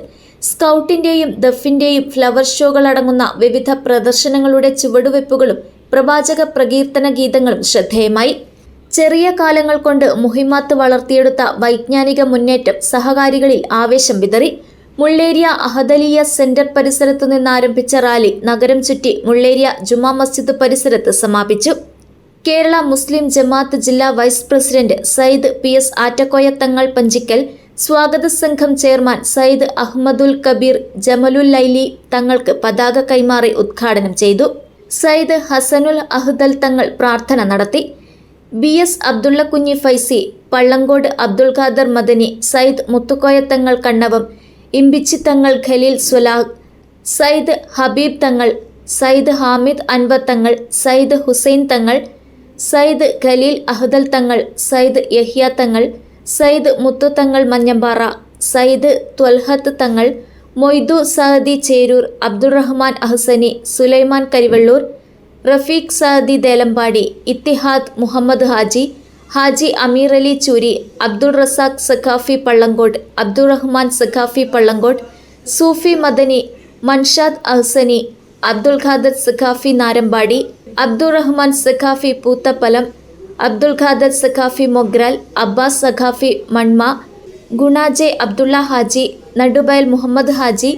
സ്കൗട്ടിന്റെയും ദഫിന്റെയും ഫ്ലവർ ഷോകളടങ്ങുന്ന വിവിധ പ്രദർശനങ്ങളുടെ ചുവടുവെപ്പുകളും പ്രവാചക പ്രകീർത്തന ഗീതങ്ങളും ശ്രദ്ധേയമായി. ചെറിയ കാലങ്ങൾ കൊണ്ട് മുഹിമാത്ത് വളർത്തിയെടുത്ത വൈജ്ഞാനിക മുന്നേറ്റം സഹകാരികളിൽ ആവേശം വിതറി. മുള്ളേരിയ അഹദലിയ സെന്റർ പരിസരത്തു നിന്ന് ആരംഭിച്ച റാലി നഗരം ചുറ്റി മുള്ളേരിയ ജുമാ മസ്ജിദ് പരിസരത്ത് സമാപിച്ചു. കേരള മുസ്ലിം ജമാഅത്ത് ജില്ലാ vice president Sayyid PS Attakoya Thangal Panchikkal, സ്വാഗത സംഘം ചെയർമാൻ സയ്യിദ് അഹമ്മദുൽ കബീർ ജമലുൽ ലൈലി തങ്ങൾക്ക് പതാക കൈമാറി ഉദ്ഘാടനം ചെയ്തു. സയ്യിദ് ഹസനുൽ അഹ്ദൽ തങ്ങൾ പ്രാർത്ഥന നടത്തി. BS അബ്ദുള്ള കുഞ്ഞി ഫൈസി, പള്ളങ്കോട് അബ്ദുൾ ഖാദർ മദനി, സയ്യിദ് മുത്തുക്കോയ തങ്ങൾ കണ്ണവം, ഇമ്പിച്ചി തങ്ങൾ ഖലീൽ സ്വലാഹ്, സയ്യിദ് ഹബീബ് തങ്ങൾ, സയ്യിദ് ഹാമിദ് അൻവർ തങ്ങൾ, സയ്യിദ് ഹുസൈൻ തങ്ങൾ, സയ്യിദ് ഖലീൽ അഹ്ദൽ തങ്ങൾ, സയ്യിദ് യഹ്യ തങ്ങൾ, സയ്യിദ് മുത്തു തങ്ങൾ മഞ്ഞമ്പാറ, സയ്യിദ് ത്വൽഹത്ത് തങ്ങൾ, മൊയ്തു സഅദി ചേരൂർ, അബ്ദുറഹ്മാൻ അഹ്സനി, സുലൈമാൻ കരിവള്ളൂർ, റഫീഖ് സഅദി ദേലമ്പാടി, ഇത്തിഹാദ് മുഹമ്മദ് ഹാജി, ഹാജി അമീർ അലി ചൂരി, അബ്ദുൾ റസാഖ് സഖാഫി പള്ളങ്കോട്, അബ്ദുറഹ്മാൻ സഖാഫി പള്ളങ്കോട്, സൂഫി മദനി, മൻഷാദ് അഹ്സനി, അബ്ദുൾ ഖാദർ സഖാഫി നാരമ്പാടി, അബ്ദുറഹ്മാൻ സഖാഫി പൂത്തപ്പലം, അബ്ദുൾ ഖാദർ സഖാഫി മൊഗ്രാൽ, അബ്ബാസ് സഖാഫി മൺമ, ഗുണാജെ അബ്ദുള്ള ഹാജി, നടുബയൽ മുഹമ്മദ് ഹാജി,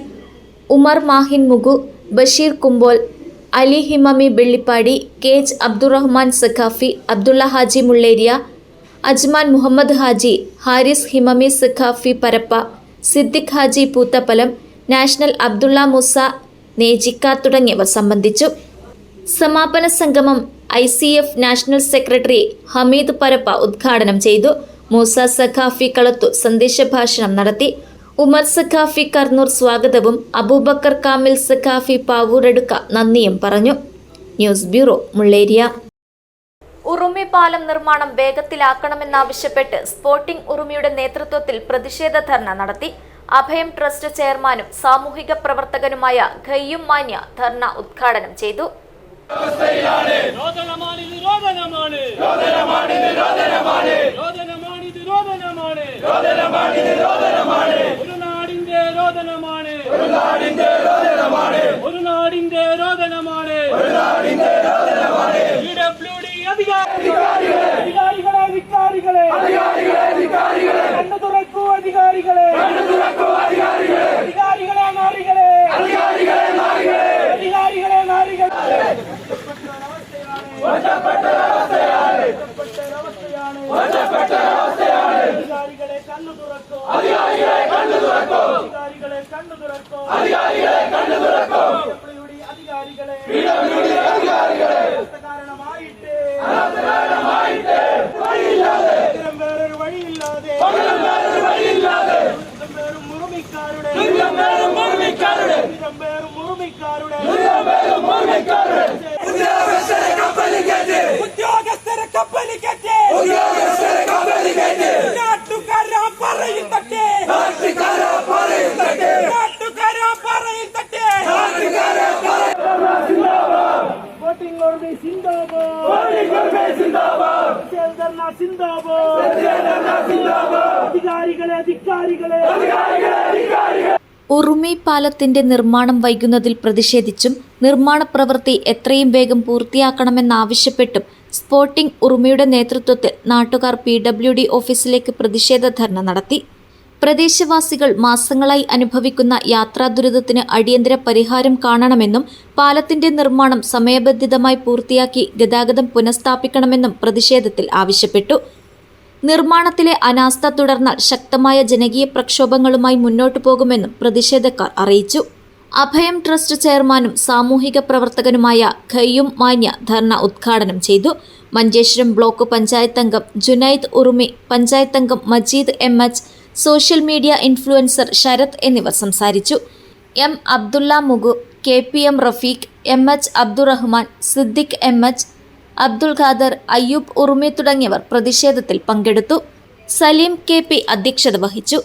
ഉമർ മാഹിൻ മുഗു, ബഷീർ കുമ്പോൽ, അലി ഹിമമി വെള്ളിപ്പാടി, KH അബ്ദുറഹ്മാൻ സഖാഫി, അബ്ദുള്ള ഹാജി മുള്ളേരിയ, അജ്മാൻ മുഹമ്മദ് ഹാജി, ഹാരിസ് ഹിമമി സഖാഫി പരപ്പ, സിദ്ദിഖ് ഹാജി പൂത്തപ്പലം, നാഷണൽ അബ്ദുള്ള മൂസ നേജിക്ക തുടങ്ങിയവർ സംബന്ധിച്ചു. സമാപന സംഗമം ICF national secretary Hameed Parappa ഉദ്ഘാടനം ചെയ്തു. മൂസ സഖാഫി കളത്തു സന്ദേശഭാഷണം നടത്തി. ഉമർ സഖാഫി കർണൂർ സ്വാഗതവും അബൂബക്കർ കാമിൽ സഖാഫി പാവൂരടുക്ക നന്ദിയും പറഞ്ഞു. News bureau, Mulleria. ഉറുമി പാലം നിർമ്മാണം വേഗത്തിലാക്കണമെന്നാവശ്യപ്പെട്ട് സ്പോർട്ടിംഗ് ഉറുമിയുടെ നേതൃത്വത്തിൽ പ്രതിഷേധ ധർണ നടത്തി. അഭയം ട്രസ്റ്റ് ചെയർമാനും സാമൂഹിക പ്രവർത്തകനുമായ ഖയ്യൂം മാന്യ ധർണ ഉദ്ഘാടനം ചെയ്തു. ഉറുമി പാലത്തിന്റെ നിർമ്മാണം വൈകുന്നതിൽ പ്രതിഷേധിച്ചും നിർമ്മാണ പ്രവൃത്തി എത്രയും വേഗം പൂർത്തിയാക്കണമെന്നാവശ്യപ്പെട്ടും സ്പോർട്ടിംഗ് ഉറുമിയുടെ നേതൃത്വത്തിൽ നാട്ടുകാർ PWD ഓഫീസിലേക്ക് പ്രതിഷേധ ധർണ നടത്തി. പ്രദേശവാസികൾ മാസങ്ങളായി അനുഭവിക്കുന്ന യാത്രാ ദുരിതത്തിന് അടിയന്തര പരിഹാരം കാണണമെന്നും പാലത്തിന്റെ നിർമ്മാണം സമയബന്ധിതമായി പൂർത്തിയാക്കി ഗതാഗതം പുനഃസ്ഥാപിക്കണമെന്നും പ്രതിഷേധത്തിൽ ആവശ്യപ്പെട്ടു. നിർമ്മാണത്തിലെ അനാസ്ഥ തുടർന്നാൽ ശക്തമായ ജനകീയ പ്രക്ഷോഭങ്ങളുമായി മുന്നോട്ടു പോകുമെന്നും പ്രതിഷേധക്കാർ അറിയിച്ചു. അഭയം ട്രസ്റ്റ് ചെയർമാനും സാമൂഹിക പ്രവർത്തകനുമായ ഖയ്യൂം മാന്യ ധർണ ഉദ്ഘാടനം ചെയ്തു. മഞ്ചേശ്വരം ബ്ലോക്ക് പഞ്ചായത്ത് അംഗം ജുനൈദ് ഉറുമി, പഞ്ചായത്ത് അംഗം Majeed MH, social media influencer Sarath എന്നിവർ സംസാരിച്ചു. M. Abdulla Mugu, KPM Rafeeq, MH Abdurahman, Siddique MH, Abdul Khader, Ayyub ഉറുമി തുടങ്ങിയവർ പ്രതിഷേധത്തിൽ പങ്കെടുത്തു. സലീം KP അധ്യക്ഷത വഹിച്ചു.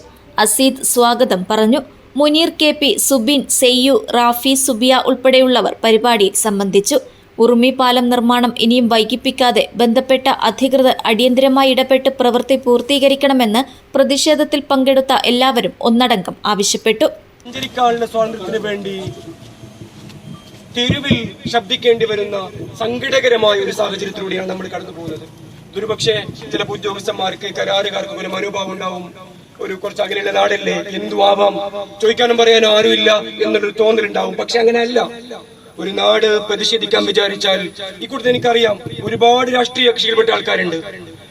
അസീദ് സ്വാഗതം പറഞ്ഞു. മുനീർ KP, സുബിൻ, സെയ്യു, റാഫി, സുബിയ ഉൾപ്പെടെയുള്ളവർ പരിപാടിയിൽ സംബന്ധിച്ചു. ഉറുമി പാലം നിർമ്മാണം ഇനിയും വൈകിപ്പിക്കാതെ ബന്ധപ്പെട്ട അധികൃതർ അടിയന്തരമായി ഇടപെട്ട് പ്രവൃത്തി പൂർത്തീകരിക്കണമെന്ന് പ്രതിഷേധത്തിൽ പങ്കെടുത്ത എല്ലാവരും ഒന്നടങ്കം ആവശ്യപ്പെട്ടു. സ്വാതന്ത്ര്യത്തിന് വേണ്ടി തെരുവിൽ ശബ്ദിക്കേണ്ടി വരുന്ന സങ്കടകരമായ ഒരു സാഹചര്യത്തിലൂടെയാണ് നമ്മൾ കടന്നു പോകുന്നത്. ഒരുപക്ഷെ ചില ഉദ്യോഗസ്ഥന്മാർക്ക്, കരാറുകാർക്ക് ഒരു മനോഭാവം ഉണ്ടാവും, ഒരു കുറച്ച് അകലെയുള്ള നാടല്ലേ, എന്തു ആവാം, ചോദിക്കാനും പറയാനും ആരുമില്ല എന്നുള്ളൊരു തോന്നലുണ്ടാവും. പക്ഷെ അങ്ങനെയല്ല. ഒരു നാട് പ്രതിഷേധിക്കാൻ വിചാരിച്ചാൽ, ഇക്കൂട്ടത്തിൽ എനിക്കറിയാം ഒരുപാട് രാഷ്ട്രീയ കക്ഷിയിൽപ്പെട്ട ആൾക്കാരുണ്ട്.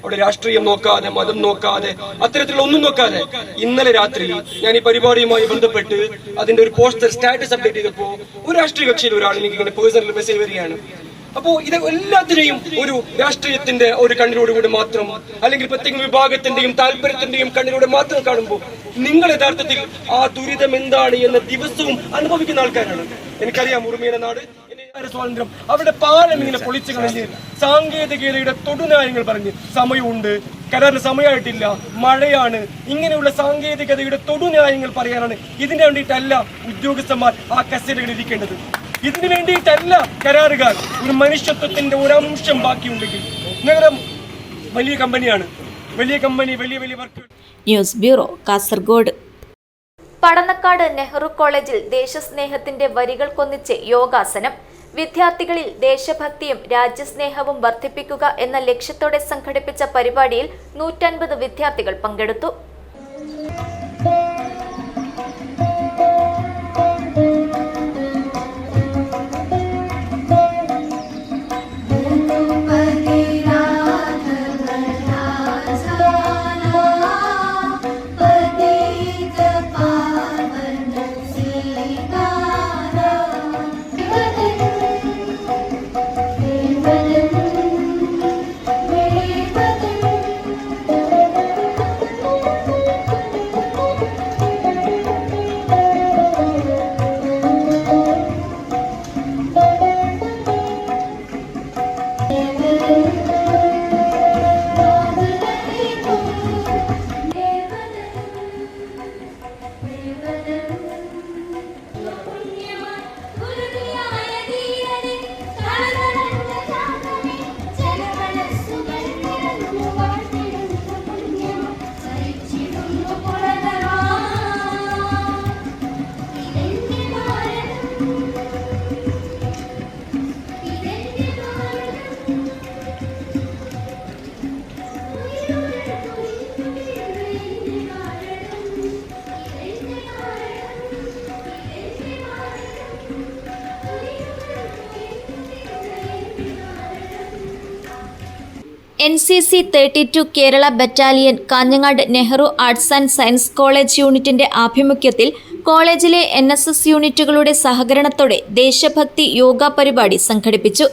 അവിടെ രാഷ്ട്രീയം നോക്കാതെ, മതം നോക്കാതെ, അത്തരത്തിലുള്ള ഒന്നും നോക്കാതെ ഇന്നലെ രാത്രി ഞാൻ ഈ പരിപാടിയുമായി ബന്ധപ്പെട്ട് അതിന്റെ ഒരു പോസ്റ്റർ സ്റ്റാറ്റസ് അപ്ഡേറ്റ് ചെയ്തപ്പോ ഒരു രാഷ്ട്രീയ കക്ഷിയിൽ ഒരാൾ എനിക്ക് ഇങ്ങനെ പേഴ്സണൽ മെസ്സേജ് വരികയാണ്. അപ്പോ ഇത് എല്ലാത്തിനെയും ഒരു രാഷ്ട്രീയത്തിന്റെ ഒരു കണ്ണിലൂടെ മാത്രം, അല്ലെങ്കിൽ പ്രത്യേക വിഭാഗത്തിന്റെയും താല്പര്യത്തിന്റെയും കണ്ണിലൂടെ മാത്രം കാണുമ്പോൾ നിങ്ങൾ യഥാർത്ഥത്തിൽ ആ ദുരിതം എന്താണ് എന്ന് ദിവസവും അനുഭവിക്കുന്ന ആൾക്കാരാണ്. എനിക്കറിയാം ഉറുമിയുടെ നാട്, സ്വാതന്ത്ര്യം, അവിടെ പാലം ഇങ്ങനെ പൊളിച്ചു കളഞ്ഞ് സാങ്കേതികതയുടെ തൊടുനായങ്ങൾ പറഞ്ഞ് സമയമുണ്ട്, കരാറിന് സമയമായിട്ടില്ല, മഴയാണ്, ഇങ്ങനെയുള്ള സാങ്കേതികതയുടെ തൊടുനായങ്ങൾ പറയാനാണ്. ഇതിനു വേണ്ടിയിട്ടല്ല ഉദ്യോഗസ്ഥന്മാർ ആ കസേരകളിൽ ഇരിക്കേണ്ടത്. ഇതിനു വേണ്ടിയിട്ടല്ല കരാറുകാർ. ഒരു മനുഷ്യത്വത്തിന്റെ ഒരംശം ബാക്കിയുണ്ടെങ്കിൽ നഗരം വലിയ കമ്പനിയാണ്, വലിയ കമ്പനി, വലിയ വലിയ work. News bureau, Kasaragod. Padannakkad Nehru കോളേജിൽ ദേശസ്നേഹത്തിന്റെ വരികൾക്കൊന്നിച്ച് യോഗാസനം. വിദ്യാർത്ഥികളിൽ ദേശഭക്തിയും രാജ്യസ്നേഹവും വർദ്ധിപ്പിക്കുക എന്ന ലക്ഷ്യത്തോടെ സംഘടിപ്പിച്ച പരിപാടിയിൽ 150 വിദ്യാർത്ഥികൾ പങ്കെടുത്തു. NCC 32 Kerala battalion Kanhangad Nehru arts and science college യൂണിറ്റിന്റെ ആഭിമുഖ്യത്തിൽ കോളേജിലെ NSS യൂണിറ്റുകളുടെ സഹകരണത്തോടെ ദേശഭക്തി യോഗ പരിപാടി സംഘടിപ്പിച്ചു.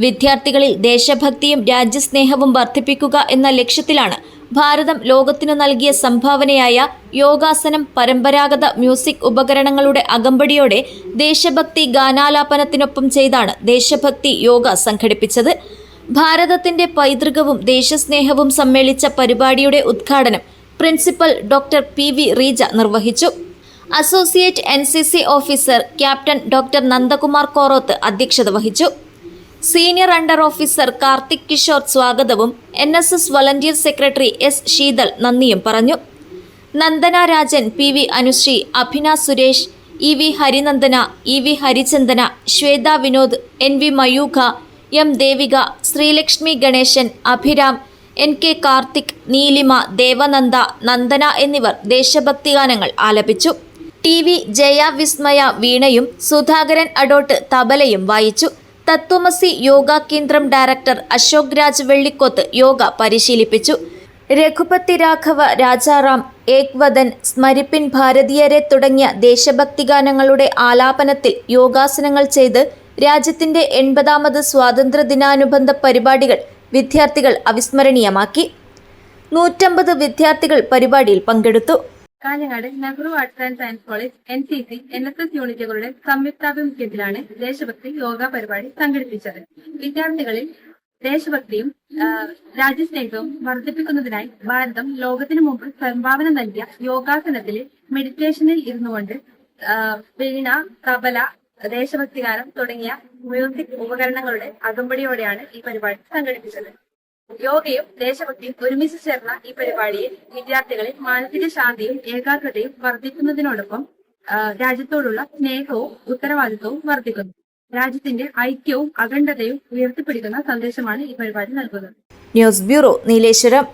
വിദ്യാർത്ഥികളിൽ ദേശഭക്തിയും രാജ്യസ്നേഹവും വർദ്ധിപ്പിക്കുക എന്ന ലക്ഷ്യത്തിലാണ് ഭാരതം ലോകത്തിനു നൽകിയ സംഭാവനയായ യോഗാസനം പരമ്പരാഗത മ്യൂസിക് ഉപകരണങ്ങളുടെ അകമ്പടിയോടെ ദേശഭക്തി ഗാനാലാപനത്തിനൊപ്പം ചെയ്താണ് ദേശഭക്തി യോഗ സംഘടിപ്പിച്ചത്. ഭാരതത്തിന്റെ പൈതൃകവും ദേശസ്നേഹവും സമ്മേളിച്ച പരിപാടിയുടെ ഉദ്ഘാടനം പ്രിൻസിപ്പൽ ഡോക്ടർ PV റീജ നിർവഹിച്ചു. Associate NCC officer captain doctor Nandakumar Koroth അധ്യക്ഷത വഹിച്ചു. Senior under officer Karthik Kishore സ്വാഗതവും NSS volunteer secretary S Sheethal നന്ദിയും പറഞ്ഞു. നന്ദന രാജൻ, PV അനുശ്രീ, അഭിന Suresh, EV Harinandana, EV Harichandana, Shweta Vinod, NV Mayukha, M Devika, Sreelakshmi Ganesan, Abhiram, NK Karthik, നീലിമ, ദേവനന്ദ, നന്ദന എന്നിവർ ദേശഭക്തി ഗാനങ്ങൾ ആലപിച്ചു. TV ജയ വിസ്മയ വീണയും സുധാകരൻ അഡോട്ട് തബലയും വായിച്ചു. തത്വമസി യോഗ കേന്ദ്രം ഡയറക്ടർ അശോക് രാജ് വെള്ളിക്കോത്ത് യോഗ പരിശീലിപ്പിച്ചു. രഘുപതി രാഘവ രാജാറാം, ഏക്വദൻ, സ്മരിപ്പിൻ ഭാരതീയരെ തുടങ്ങിയ ദേശഭക്തി ഗാനങ്ങളുടെ ആലാപനത്തിൽ യോഗാസനങ്ങൾ ചെയ്ത് രാജ്യത്തിന്റെ 80ാമത് സ്വാതന്ത്ര്യദിനാനുബന്ധ പരിപാടികൾ വിദ്യാർത്ഥികൾ അവിസ്മരണീയമാക്കി. 150 വിദ്യാർത്ഥികൾ പരിപാടിയിൽ പങ്കെടുത്തു. Kanhangad Nehru arts and science college NCC NSS യൂണിറ്റുകളുടെ സംയുക്താഭിമുഖ്യത്തിലാണ് ദേശഭക്തി യോഗ പരിപാടി സംഘടിപ്പിച്ചത്. വിദ്യാർത്ഥികളിൽ ദേശഭക്തിയും രാജ്യസ്നേഹവും വർദ്ധിപ്പിക്കുന്നതിനായി ഭാരതം ലോകത്തിനു മുമ്പ് സംഭാവന നൽകിയ യോഗാസനത്തില് മെഡിറ്റേഷനിൽ ഇരുന്നുകൊണ്ട് വീണ, തബല, ദേശഭക്തി ഗാനം തുടങ്ങിയ മ്യൂസിക് ഉപകരണങ്ങളുടെ അകമ്പടിയോടെയാണ് ഈ പരിപാടി സംഘടിപ്പിച്ചത്. യോഗയും ദേശഭക്തിയും ഒരുമിച്ച് ചേർന്ന ഈ പരിപാടിയിൽ വിദ്യാർത്ഥികളിൽ മാനസിക ശാന്തിയും ഏകാഗ്രതയും വർദ്ധിക്കുന്നതിനോടൊപ്പം രാജ്യത്തോടുള്ള സ്നേഹവും ഉത്തരവാദിത്വവും വർദ്ധിക്കുന്നു. രാജ്യത്തിന്റെ ഐക്യവും അഖണ്ഡതയും ഉയർത്തിപ്പിടിക്കുന്ന സന്ദേശമാണ് ഈ പരിപാടി നൽകുന്നത്. News bureau, Nileshwaram.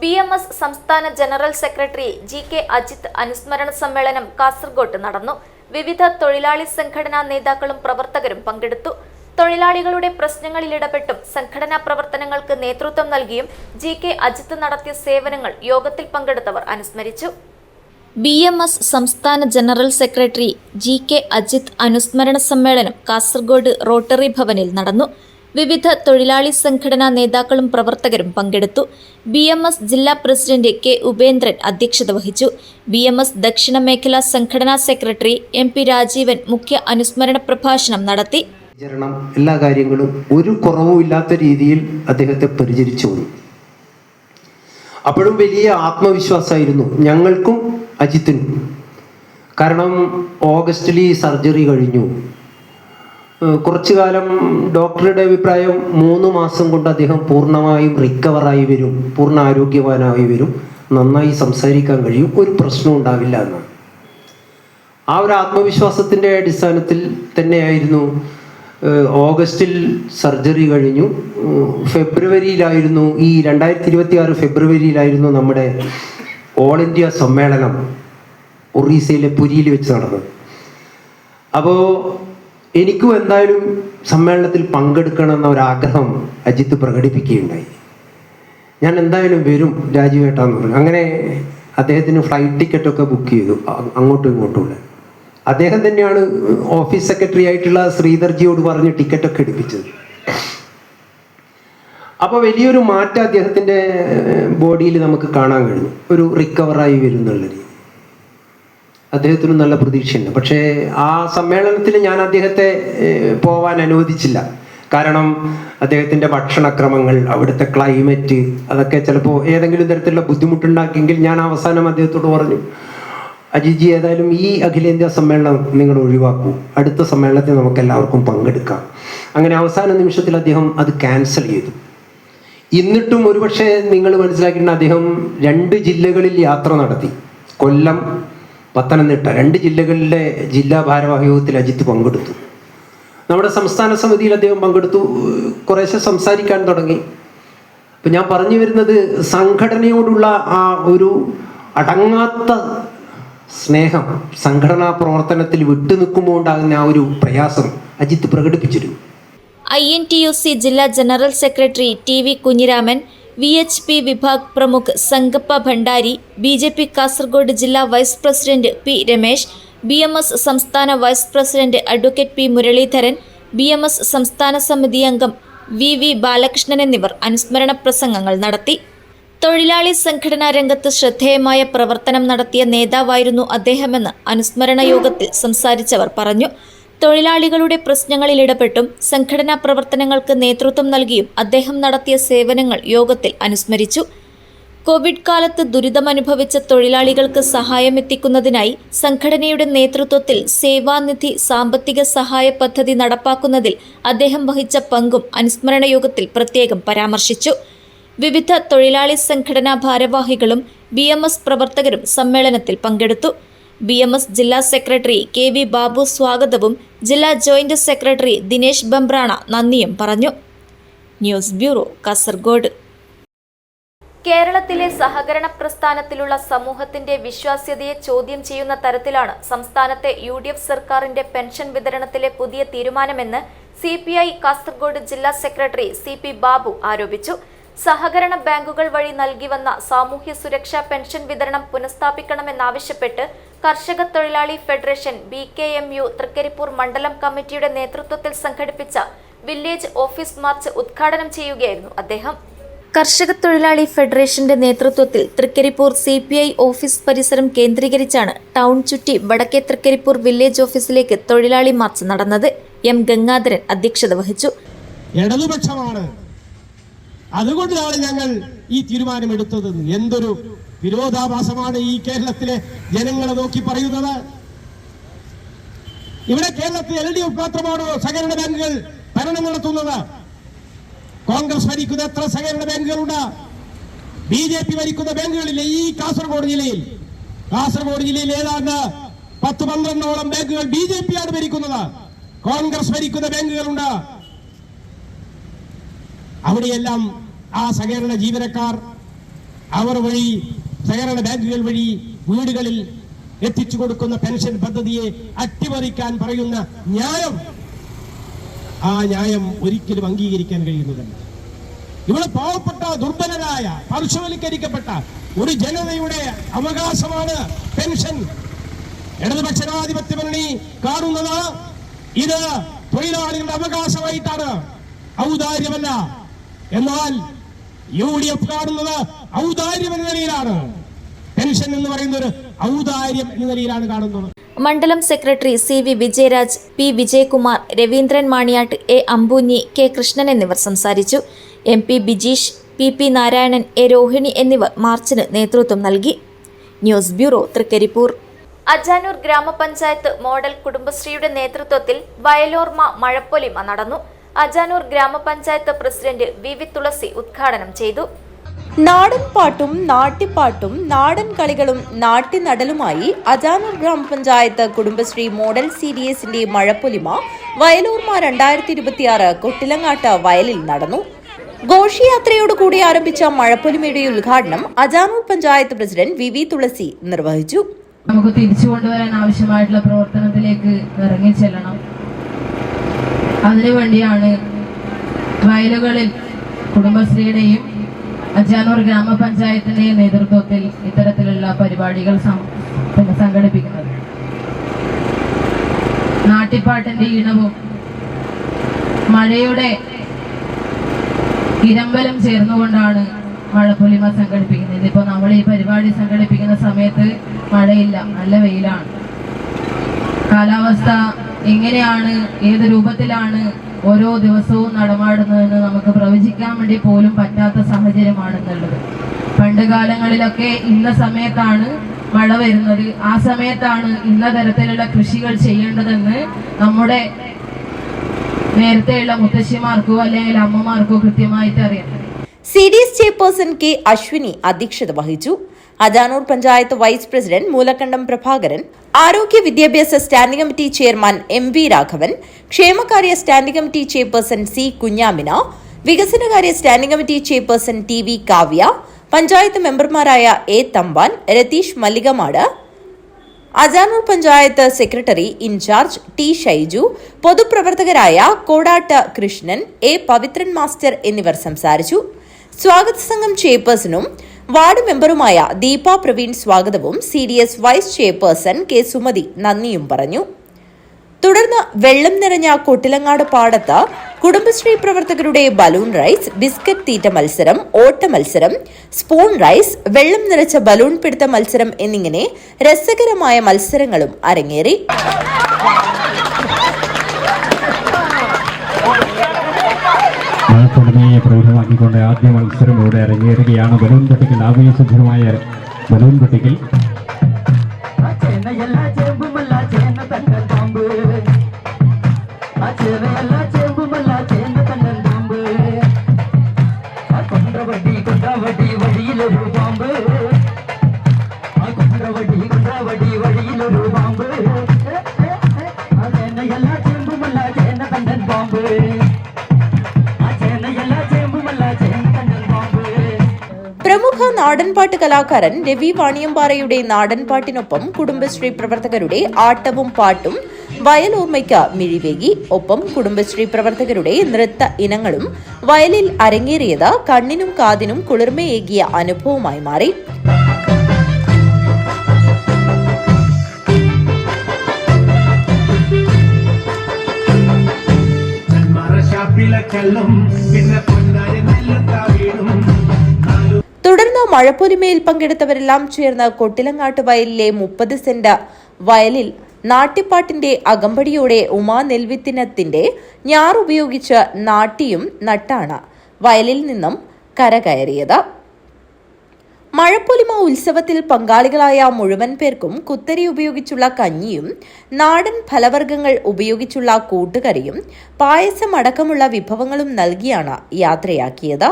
BMS സംസ്ഥാന ജനറൽ സെക്രട്ടറി GK അജിത് അനുസ്മരണ സമ്മേളനം കാസർഗോഡ് നടന്നു. വിവിധ തൊഴിലാളി സംഘടനാ നേതാക്കളും പ്രവർത്തകരും പങ്കെടുത്തു. തൊഴിലാളികളുടെ പ്രശ്നങ്ങളിൽ ഇടപെട്ടും സംഘടനാ പ്രവർത്തനങ്ങൾക്ക് നേതൃത്വം നൽകിയും GK അജിത് നടത്തിയ സേവനങ്ങൾ യോഗത്തിൽ പങ്കെടുത്തവർ അനുസ്മരിച്ചു. BMS സംസ്ഥാന ജനറൽ സെക്രട്ടറി GK അജിത് അനുസ്മരണ സമ്മേളനം കാസർഗോഡ് റോട്ടറി ഭവനിൽ നടന്നു. വിവിധ തൊഴിലാളി സംഘടനാ നേതാക്കളും പ്രവർത്തകരും പങ്കെടുത്തു. BMS ജില്ലാ പ്രസിഡന്റ് K ഉപേന്ദ്രൻ അധ്യക്ഷത വഹിച്ചു. BMS ദക്ഷിണ മേഖലാ സംഘടനാ സെക്രട്ടറി MP രാജീവൻ മുഖ്യ അനുസ്മരണ പ്രഭാഷണം നടത്തി. എല്ലാ കാര്യങ്ങളും ഒരു കുറവും ഇല്ലാത്ത രീതിയിൽ അദ്ദേഹത്തെ പരിചരിച്ചു വന്നു. അപ്പോഴും വലിയ ആത്മവിശ്വാസമായിരുന്നു ഞങ്ങൾക്കും അജിത്തിനും. കാരണം ഓഗസ്റ്റിൽ ഈ സർജറി കഴിഞ്ഞു. കുറച്ചു കാലം ഡോക്ടറുടെ അഭിപ്രായം 3 മാസം കൊണ്ട് അദ്ദേഹം പൂർണ്ണമായും റിക്കവറായി വരും, പൂർണ്ണ ആരോഗ്യവാനായി വരും, നന്നായി സംസാരിക്കാൻ കഴിയും, ഒരു പ്രശ്നവും ഉണ്ടാവില്ല എന്നാണ്. ആ ഒരു ആത്മവിശ്വാസത്തിൻ്റെ അടിസ്ഥാനത്തിൽ തന്നെയായിരുന്നു ഓഗസ്റ്റിൽ സർജറി കഴിഞ്ഞു. ഫെബ്രുവരിയിലായിരുന്നു, ഈ 2026 ഫെബ്രുവരിയിലായിരുന്നു നമ്മുടെ ഓൾ ഇന്ത്യ സമ്മേളനം ഒറീസയിലെ പുരിയിൽ വെച്ച് നടന്നത്. അപ്പോൾ എനിക്കും എന്തായാലും സമ്മേളനത്തിൽ പങ്കെടുക്കണമെന്ന ഒരാഗ്രഹം അജിത്ത് പ്രകടിപ്പിക്കുകയുണ്ടായി. ഞാൻ എന്തായാലും വരും രാജീവേട്ടാന്ന് പറഞ്ഞു. അങ്ങനെ അദ്ദേഹത്തിന് ഫ്ലൈറ്റ് ടിക്കറ്റൊക്കെ ബുക്ക് ചെയ്തു, അങ്ങോട്ടും ഇങ്ങോട്ടുമുള്ള. അദ്ദേഹം തന്നെയാണ് ഓഫീസ് സെക്രട്ടറി ആയിട്ടുള്ള ശ്രീധർജിയോട് പറഞ്ഞ് ടിക്കറ്റൊക്കെ എടുപ്പിച്ചത്. അപ്പോൾ വലിയൊരു മാറ്റം അദ്ദേഹത്തിൻ്റെ ബോഡിയിൽ നമുക്ക് കാണാൻ കഴിഞ്ഞു. ഒരു റിക്കവറായി വരുന്നുള്ള രീതി അദ്ദേഹത്തിന് നല്ല പ്രതീക്ഷയുണ്ട്. പക്ഷേ ആ സമ്മേളനത്തിൽ ഞാൻ അദ്ദേഹത്തെ പോവാൻ അനുവദിച്ചില്ല. കാരണം അദ്ദേഹത്തിൻ്റെ ഭക്ഷണക്രമങ്ങൾ, അവിടുത്തെ ക്ലൈമറ്റ്, അതൊക്കെ ചിലപ്പോൾ ഏതെങ്കിലും തരത്തിലുള്ള ബുദ്ധിമുട്ടുണ്ടാക്കിയെങ്കിൽ ഞാൻ അവസാനം അദ്ദേഹത്തോട് പറഞ്ഞു, അജിജി ഏതായാലും ഈ അഖിലേന്ത്യാ സമ്മേളനം നിങ്ങൾ ഒഴിവാക്കൂ, അടുത്ത സമ്മേളനത്തിൽ നമുക്ക് എല്ലാവർക്കും പങ്കെടുക്കാം. അങ്ങനെ അവസാന നിമിഷത്തിൽ അദ്ദേഹം അത് ക്യാൻസൽ ചെയ്തു. എന്നിട്ടും ഒരുപക്ഷെ നിങ്ങൾ മനസ്സിലാക്കിയിട്ട് അദ്ദേഹം 2 ജില്ലകളിൽ യാത്ര നടത്തി. കൊല്ലം, പത്തനംതിട്ട 2 ജില്ലകളിലെ ജില്ലാ ഭാരവാഹി യോഗത്തിൽ അജിത്ത് പങ്കെടുത്തു. നമ്മുടെ സംസ്ഥാന സമിതിയിൽ അദ്ദേഹം പങ്കെടുത്തു. കുറേശ്ശെ സംസാരിക്കാൻ തുടങ്ങി. അപ്പം ഞാൻ പറഞ്ഞു വരുന്നത്, സംഘടനയോടുള്ള ആ ഒരു അടങ്ങാത്ത സ്നേഹം, സംഘടനാ പ്രവർത്തനത്തിൽ വിട്ടുനിൽക്കുമ്പോൾ ഉണ്ടാകുന്ന ആ ഒരു പ്രയാസം അജിത്ത് പ്രകടിപ്പിച്ചിരുന്നു. INTUC ജില്ലാ general secretary TV Kunhiraman, VHP വിഭാഗ് പ്രമുഖ് സംഗപ്പ ഭണ്ഡാരി, BJP കാസർഗോഡ് ജില്ലാ vice president P Ramesh, BMS സംസ്ഥാന vice president advocate P Muraleedharan, BMS സംസ്ഥാന സമിതി അംഗം VV ബാലകൃഷ്ണൻ എന്നിവർ അനുസ്മരണ പ്രസംഗങ്ങൾ നടത്തി. തൊഴിലാളി സംഘടനാ രംഗത്ത് ശ്രദ്ധേയമായ പ്രവർത്തനം നടത്തിയ നേതാവായിരുന്നു അദ്ദേഹമെന്ന് അനുസ്മരണ യോഗത്തിൽ സംസാരിച്ചവർ പറഞ്ഞു. തൊഴിലാളികളുടെ പ്രശ്നങ്ങളിൽ ഇടപെട്ടും സംഘടനാ പ്രവർത്തനങ്ങൾക്ക് നേതൃത്വം നൽകിയും അദ്ദേഹം നടത്തിയ സേവനങ്ങൾ യോഗത്തിൽ അനുസ്മരിച്ചു. കോവിഡ് കാലത്ത് ദുരിതമനുഭവിച്ച തൊഴിലാളികൾക്ക് സഹായമെത്തിക്കുന്നതിനായി സംഘടനയുടെ നേതൃത്വത്തിൽ സേവാനിധി സാമ്പത്തിക സഹായ പദ്ധതി നടപ്പാക്കുന്നതിൽ അദ്ദേഹം വഹിച്ച പങ്കും അനുസ്മരണ യോഗത്തിൽ പ്രത്യേകം പരാമർശിച്ചു. വിവിധ തൊഴിലാളി സംഘടനാ ഭാരവാഹികളും BMS പ്രവർത്തകരും സമ്മേളനത്തിൽ പങ്കെടുത്തു. BMS ജില്ലാ സെക്രട്ടറി KV ബാബു സ്വാഗതവും ജില്ലാ ജോയിന്റ് സെക്രട്ടറി ദിനേശ് ബംബ്രാണ നന്ദിയും പറഞ്ഞു. News bureau, Kasaragod. കേരളത്തിലെ സഹകരണ പ്രസ്ഥാനത്തിലുള്ള സമൂഹത്തിന്റെ വിശ്വാസ്യതയെ ചോദ്യം ചെയ്യുന്ന തരത്തിലാണ് സംസ്ഥാനത്തെ UDF സർക്കാരിന്റെ പെൻഷൻ വിതരണത്തിലെ പുതിയ തീരുമാനമെന്ന് CPI കാസർഗോഡ് ജില്ലാ സെക്രട്ടറി CP ബാബു ആരോപിച്ചു. സഹകരണ ബാങ്കുകൾ വഴി നൽകി വന്ന സാമൂഹ്യ സുരക്ഷാ പെൻഷൻ വിതരണം പുനഃസ്ഥാപിക്കണമെന്നാവശ്യപ്പെട്ട് കർഷക തൊഴിലാളി ഫെഡറേഷൻ BKMU തൃക്കരിപ്പൂർ മണ്ഡലം കമ്മിറ്റിയുടെ നേതൃത്വത്തിൽ സംഘടിപ്പിച്ച വില്ലേജ് ഓഫീസ് മാർച്ച് ഉദ്ഘാടനം ചെയ്യുകയായിരുന്നു അദ്ദേഹം. കർഷക തൊഴിലാളി ഫെഡറേഷന്റെ നേതൃത്വത്തിൽ തൃക്കരിപ്പൂർ CPI ഓഫീസ് പരിസരം കേന്ദ്രീകരിച്ചാണ് ടൗൺ ചുറ്റി വടക്കേ തൃക്കരിപ്പൂർ വില്ലേജ് ഓഫീസിലേക്ക് തൊഴിലാളി മാർച്ച് നടന്നത്. M ഗംഗാധരൻ അധ്യക്ഷത വഹിച്ചു. ഇടതുപക്ഷമാണ്, അതുകൊണ്ടാണ് ഞങ്ങൾ ഈ തീരുമാനമെടുത്തത്. എന്തൊരു വിരോധാഭാസമാണ് ഈ കേരളത്തിലെ ജനങ്ങളെ നോക്കി പറയുന്നത്. ഇവിടെ കേരളത്തിൽ LDF മാത്രമാണോ സഹകരണ ബാങ്കുകൾ ഭരണം നടത്തുന്നത്? കോൺഗ്രസ് ഭരിക്കുന്ന എത്ര സഹകരണ ബാങ്കുകളുണ്ട്? BJP ഭരിക്കുന്ന ബാങ്കുകളിലെ ഈ കാസർഗോഡ് ജില്ലയിൽ ഏതാണ്ട് 10-12ഓളം ബാങ്കുകൾ BJP ആണ് ഭരിക്കുന്നത്. കോൺഗ്രസ് ഭരിക്കുന്ന ബാങ്കുകളുണ്ട്. അവിടെയെല്ലാം ആ സഹകരണ ജീവനക്കാർ അവർ വഴി സഹകരണ ബാങ്കുകൾ വഴി വീടുകളിൽ എത്തിച്ചു കൊടുക്കുന്ന പെൻഷൻ പദ്ധതിയെ അട്ടിമറിക്കാൻ പറയുന്ന ന്യായം, ആ ന്യായം ഒരിക്കലും അംഗീകരിക്കാൻ കഴിയുന്നതല്ല. ഇവിടെ പാവപ്പെട്ട, ദുർബലരായ, പാർശ്വവൽക്കരിക്കപ്പെട്ട ഒരു ജനതയുടെ അവകാശമാണ് പെൻഷൻ. ഇടതുപക്ഷ ജനാധിപത്യ മുന്നണി കാണുന്നത് ഇത് തൊഴിലാളികളുടെ അവകാശമായിട്ടാണ്, ഔദാര്യമല്ല. എന്നാൽ UDF കാണുന്നത് ഔദാര്യം എന്ന നിലയിലാണ്. പെൻഷൻ എന്ന് പറയുന്ന ഒരു ഔദാര്യം എന്ന നിലയിലാണ് കാണുന്നത്. മണ്ഡലം secretary CV Vijayaraj, P Vijayakumar, Raveendran Maniyat, A Ambunhi, K Krishnan എന്നിവർ സംസാരിച്ചു. MP Bijeesh, PP Narayanan, A Rohini എന്നിവർ മാർച്ചിന് നേതൃത്വം നൽകി. News bureau, Trikaripur. അജാനൂർ ഗ്രാമപഞ്ചായത്ത് മോഡൽ കുടുംബശ്രീയുടെ നേതൃത്വത്തിൽ വയലോർമ മഴപ്പൊലിമ നടന്നു. അജാനൂർ ഗ്രാമപഞ്ചായത്ത് പ്രസിഡന്റ് VV തുളസി ഉദ്ഘാടനം ചെയ്തു. നാടൻ പാട്ടും നാട്ടിപ്പാട്ടും നാടൻ കളികളും നാട്ടിനടലുമായി അജാനൂർ ഗ്രാമപഞ്ചായത്ത് കുടുംബശ്രീ മോഡൽ CDSന്റെ മഴപ്പൊലിമ വയലോർമ 2026 കൊട്ടിലങ്ങാട്ട് വയലിൽ നടന്നു. ഘോഷയാത്രയോടുകൂടി ആരംഭിച്ച മഴപ്പൊലിമയുടെ ഉദ്ഘാടനം അജാനൂർ പഞ്ചായത്ത് പ്രസിഡന്റ് VV തുളസി നിർവഹിച്ചു. നമുക്ക് തിരിച്ചു കൊണ്ടുവരാൻ ആവശ്യമായിട്ടുള്ള പ്രവർത്തനത്തിലേക്ക് ഇറങ്ങിച്ചെല്ലണം. അതിനുവേണ്ടിയാണ് വയലുകളിൽ കുടുംബശ്രീയുടെയും അജാനൂർ ഗ്രാമപഞ്ചായത്തിന്റെയും നേതൃത്വത്തിൽ ഇത്തരത്തിലുള്ള പരിപാടികൾ സംഘടിപ്പിക്കുന്നത്. നാട്ടിപ്പാട്ടിന്റെ ഈണവും മഴയുടെ ഇരമ്പലും ചേർന്നുകൊണ്ടാണ് മഴപ്പൊലിമ സംഘടിപ്പിക്കുന്നത്. ഇതിപ്പോ നമ്മൾ ഈ പരിപാടി സംഘടിപ്പിക്കുന്ന സമയത്ത് മഴയില്ല, നല്ല വെയിലാണ്. കാലാവസ്ഥ എങ്ങനെയാണ്, ഏത് രൂപത്തിലാണ് ഓരോ ദിവസവും നടമാടുന്നതെന്ന് നമുക്ക് പ്രവചിക്കാൻ വേണ്ടി പോലും പറ്റാത്ത സാഹചര്യമാണെന്നുള്ളത്. പണ്ട് കാലങ്ങളിലൊക്കെ ഇന്ന സമയത്താണ് മഴ വരുന്നത്, ആ സമയത്താണ് ഇന്ന തരത്തിലുള്ള കൃഷികൾ ചെയ്യേണ്ടതെന്ന് നമ്മുടെ നേരത്തെയുള്ള മുത്തശ്ശിമാർക്കോ അല്ലെങ്കിൽ അമ്മമാർക്കോ കൃത്യമായിട്ട് അറിയാം. CDS ചെയർപേഴ്സൺ K അശ്വിനി അധ്യക്ഷത വഹിച്ചു. അജാനൂർ പഞ്ചായത്ത് വൈസ് പ്രസിഡന്റ് മൂലക്കണ്ടം പ്രഭാകരൻ, ആരോഗ്യ വിദ്യാഭ്യാസ standing committee chairman MV Raghavan, ക്ഷേമകാര്യ standing committee chairperson C Kunhamina, വികസനകാര്യ standing committee chairperson TV Kavya, panchayat മെമ്പർമാരായ A Thampan, Ratheesh Mallikamad, Ajanur panchayat secretary in charge T Shaiju, പൊതുപ്രവർത്തകരായ കോടാട്ട് കൃഷ്ണൻ, എ പവിത്രൻ മാസ്റ്റർ എന്നിവർ സംസാരിച്ചു. സ്വാഗത സംഘം ചെയർപേഴ്സണും വാർഡ് മെമ്പറുമായ ദീപ പ്രവീൺ സ്വാഗതവും CDS vice chairperson K Sumathi നന്ദിയും പറഞ്ഞു. തുടർന്ന് വെള്ളം നിറഞ്ഞ കൊട്ടിലങ്ങാട് പാടത്ത് കുടുംബശ്രീ പ്രവർത്തകരുടെ ബലൂൺ റൈസ്, ബിസ്ക്കറ്റ് തീറ്റ മത്സരം, ഓട്ട മത്സരം, സ്പൂൺ റൈസ്, വെള്ളം നിറച്ച ബലൂൺ പിടുത്ത മത്സരം എന്നിങ്ങനെ രസകരമായ മത്സരങ്ങളും അരങ്ങേറി. മഴക്കൊടുമയെ പ്രൗഢമാക്കിക്കൊണ്ട് ആദ്യ മത്സരം ഇവിടെ അരങ്ങേറുകയാണ്. Balloon പെട്ടിക്കൽ, ആവേശഭരമായ balloon പെട്ടിക്കൽ. പ്രമുഖ നാടൻപാട്ട് കലാകാരൻ രവി വാണിയമ്പാറയുടെ നാടൻപാട്ടിനൊപ്പം കുടുംബശ്രീ പ്രവർത്തകരുടെ ആട്ടവും പാട്ടും വയലോർമ്മയ്ക്ക് മിഴിവേകി. ഒപ്പം കുടുംബശ്രീ പ്രവർത്തകരുടെ നൃത്ത ഇനങ്ങളും വയലിൽ അരങ്ങേറിയത് കണ്ണിനും കാതിനും കുളിർമയേകിയ അനുഭവമായി മാറി. തുടർന്ന് മഴപ്പൊലിമയിൽ പങ്കെടുത്തവരെല്ലാം ചേർന്ന് കൊട്ടിലങ്ങാട്ട് വയലിലെ 30 സെന്റ് വയലിൽ നാട്യപ്പാട്ടിന്റെ അകമ്പടിയോടെ ഉമാ നെൽവിത്തിനത്തിന്റെ ഞാറുപയോഗിച്ച് നാട്ടിയും നട്ടാണ് വയലിൽ നിന്നും കരകയറിയത്. മഴപ്പൊലിമ ഉത്സവത്തിൽ പങ്കാളികളായ മുഴുവൻ പേർക്കും കുത്തരി ഉപയോഗിച്ചുള്ള കഞ്ഞിയും നാടൻ ഫലവർഗ്ഗങ്ങൾ ഉപയോഗിച്ചുള്ള കൂട്ടുകറിയും പായസം അടക്കമുള്ള വിഭവങ്ങളും നൽകിയാണ് യാത്രയാക്കിയത്.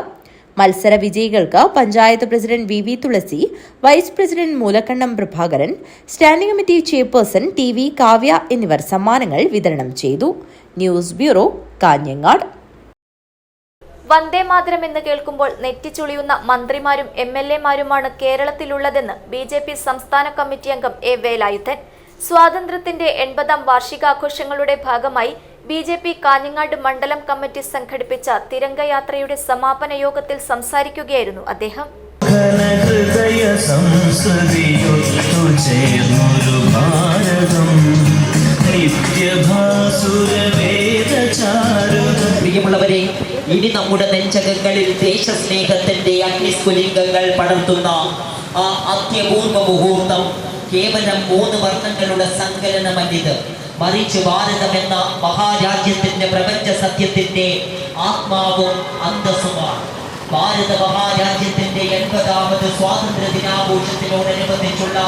മത്സര വിജയികൾക്ക് panchayat president VV Thulasi, vice president Moolakkannam Prabhakaran, standing committee chairperson TV Kavya എന്നിവർ സമ്മാനങ്ങൾ വിതരണം ചെയ്തു. News bureau, Kanhangad. വന്ദേ മാതരം എന്ന് കേൾക്കുമ്പോൾ നെറ്റിച്ചുളിയുന്ന മന്ത്രിമാരും MLA-മാരുമാണ് കേരളത്തിലുള്ളതെന്ന് BJP സംസ്ഥാന കമ്മിറ്റി അംഗം A വേലായുധൻ. സ്വാതന്ത്ര്യത്തിന്റെ 80ാം വാർഷികാഘോഷങ്ങളുടെ ഭാഗമായി BJP കാഞ്ഞങ്ങാട് മണ്ഡലം കമ്മിറ്റി സംഘടിപ്പിച്ച തിരംഗയാത്രയുടെ സമാപന യോഗത്തിൽ സംസാരിക്കുകയായിരുന്നു അദ്ദേഹം. പ്രിയമുള്ളവരെ, ഇനി നമ്മുടെ നെഞ്ചകങ്ങളിൽ ദേശസ്നേഹത്തിന്റെ അഗ്നിസ്ഫുലിംഗങ്ങൾ പടർത്തുന്ന ആ അത്യപൂർവ മുഹൂർത്തം കേവലം 3 വർണ്ണങ്ങളുടെ സങ്കലനമല്ലിത്, മറിച്ച് ഭാരതം എന്ന മഹാരാജ്യത്തിന്റെ പ്രപഞ്ച സത്യത്തിന്റെ ആത്മാവും അന്തസ്സുമാണ്. ഭാരത മഹാരാജ്യത്തിന്റെ 80ാമത് സ്വാതന്ത്ര്യ ദിനാഘോഷത്തിനോടനുബന്ധിച്ചുള്ള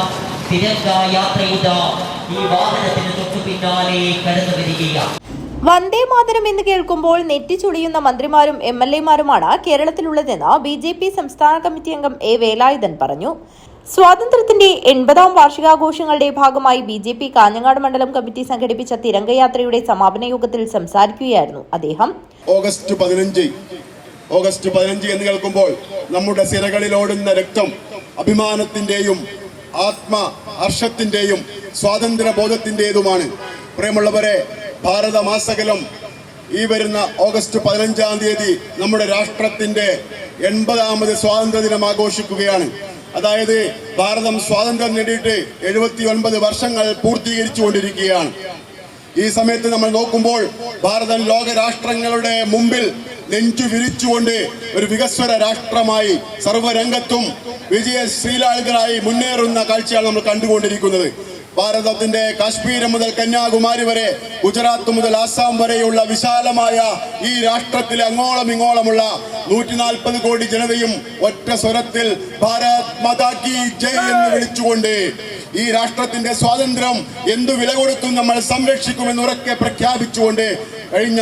തിരംഗ യാത്രയുടെ ഈ വാഹനത്തിന് തൊട്ടു പിന്നാലെ കടന്നു വരികയാണ്. വന്ദേ മാതരം എന്ന് കേൾക്കുമ്പോൾ നെറ്റിച്ചുളിയുന്ന മന്ത്രിമാരും MLA-മാരുമാണ് കേരളത്തിലുള്ളതെന്ന് BJP സംസ്ഥാന കമ്മിറ്റി അംഗം A വേലായുധൻ പറഞ്ഞു. സ്വാതന്ത്ര്യത്തിന്റെ 80ാം വാർഷികാഘോഷങ്ങളുടെ ഭാഗമായി BJP കാഞ്ഞങ്ങാട് മണ്ഡലം കമ്മിറ്റി സംഘടിപ്പിച്ച തിരംഗയാത്രയുടെ സമാപന യോഗത്തിൽ സംസാരിക്കുകയായിരുന്നു അദ്ദേഹം. ഓഗസ്റ്റ് 15 എന്ന് കേൾക്കുമ്പോൾ നമ്മുടെ സിരകളിൽ ഓടുന്ന രക്തം അഭിമാനത്തിന്റെയും ആത്മഹർഷത്തിന്റെയും സ്വാതന്ത്ര്യബോധത്തിന്റേതുമാണ്. പ്രിയമുള്ളവരെ, ഭാരതമാസകലം ഈ വരുന്ന ഓഗസ്റ്റ് 15-ാം തീയതി നമ്മുടെ രാഷ്ട്രത്തിന്റെ 80ാമത് സ്വാതന്ത്ര്യ ദിനം ആഘോഷിക്കുകയാണ്. അതായത് ഭാരതം സ്വാതന്ത്ര്യം നേടിയിട്ട് 79 വർഷങ്ങൾ പൂർത്തീകരിച്ചുകൊണ്ടിരിക്കുകയാണ്. ഈ സമയത്ത് നമ്മൾ നോക്കുമ്പോൾ ഭാരതം ലോകരാഷ്ട്രങ്ങളുടെ മുമ്പിൽ നെഞ്ചു വിരിച്ചുകൊണ്ട് ഒരു വികസ്വര രാഷ്ട്രമായി സർവ്വരംഗത്തും വിജയശ്രീലാളിതരായി മുന്നേറുന്ന കാഴ്ചയാണ് നമ്മൾ കണ്ടുകൊണ്ടിരിക്കുന്നത്. ഭാരതത്തിന്റെ കാശ്മീർ മുതൽ കന്യാകുമാരി വരെ, ഗുജറാത്ത് മുതൽ ആസാം വരെയുള്ള വിശാലമായ ഈ രാഷ്ട്രത്തിലെ അങ്ങോളം ഇങ്ങോളമുള്ള 140 കോടി ജനതയും ഒറ്റ സ്വരത്തിൽ ഭാരത് മാതാ കി ജയ് എന്ന് വിളിച്ചുകൊണ്ട് ഈ രാഷ്ട്രത്തിന്റെ സ്വാതന്ത്ര്യം എന്തു വില കൊടുത്തും നമ്മൾ സംരക്ഷിക്കുമെന്ന് ഉറക്കെ പ്രഖ്യാപിച്ചുകൊണ്ട് കഴിഞ്ഞ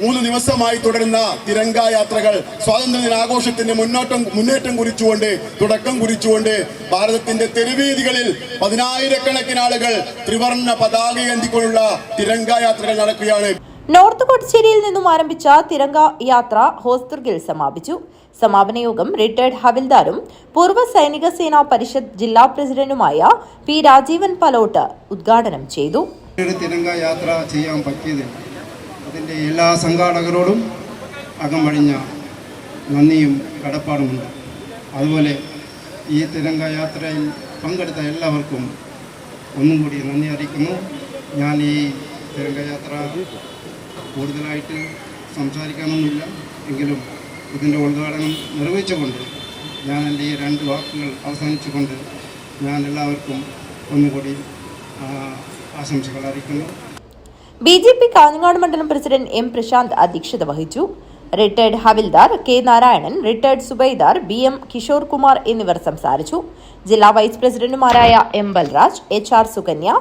3 ദിവസമായി തുടരുന്ന തിരംഗയാത്രകൾ സ്വാതന്ത്ര്യ ദിനാഘോഷത്തിന്റെ മുന്നേറ്റം കുറിച്ചുകൊണ്ട്, തുടക്കം കുറിച്ചുകൊണ്ട് ഭാരതത്തിന്റെ തെരുവീതികളിൽ 10,000-കണക്കിന് ആളുകൾ ത്രിവർണ്ണ പതാക ഏന്തിക്കൊണ്ടുള്ള തിരംഗയാത്രകൾ നടക്കുകയാണ്. നോർത്ത് കൊച്ചിയിൽ നിന്നും ആരംഭിച്ച തിരങ്ക യാത്ര ഹോസ്ദുർഗിൽ സമാപിച്ചു. സമാപന യോഗം റിട്ടയർഡ് ഹവിൽദാരും പൂർവ്വ സൈനിക സേനാ പരിഷത്ത് ജില്ലാ പ്രസിഡന്റുമായ പി രാജീവൻ പലോട്ട് ഉദ്ഘാടനം ചെയ്തു. തിരങ്ക യാത്ര ചെയ്യാൻ പറ്റിയത് അതിൻ്റെ എല്ലാ സംഘാടകരോടും അകമഴിഞ്ഞ നന്ദിയും കടപ്പാടുമുണ്ട്. അതുപോലെ ഈ തിരങ്ക യാത്രയിൽ പങ്കെടുത്ത എല്ലാവർക്കും ഒന്നും കൂടി നന്ദി അറിയിക്കുന്നു. ഞാൻ ഈ തിരങ്ക യാത്ര കൂടുതലായിട്ട് സംസാരിക്കാനൊന്നുമില്ല, എങ്കിലും ഇതിൻ്റെ ഉദ്ഘാടനം നിർവഹിച്ചുകൊണ്ട് ഞാൻ എൻ്റെ ഈ 2 വാക്കുകൾ അവസാനിച്ചുകൊണ്ട് ഞാൻ എല്ലാവർക്കും ഒന്നുകൂടി ആശംസകൾ അറിയിക്കുന്നു. BJP കാഞ്ഞങ്ങാട് മണ്ഡലം പ്രസിഡന്റ് എം പ്രശാന്ത് അധ്യക്ഷത വഹിച്ചു. Retired Havildar K Narayanan, retired Subedar BM Kishore Kumar എന്നിവർ സംസാരിച്ചു. ജില്ലാ വൈസ് പ്രസിഡന്റുമാരായ M ബൽരാജ്, HR സുകന്യ,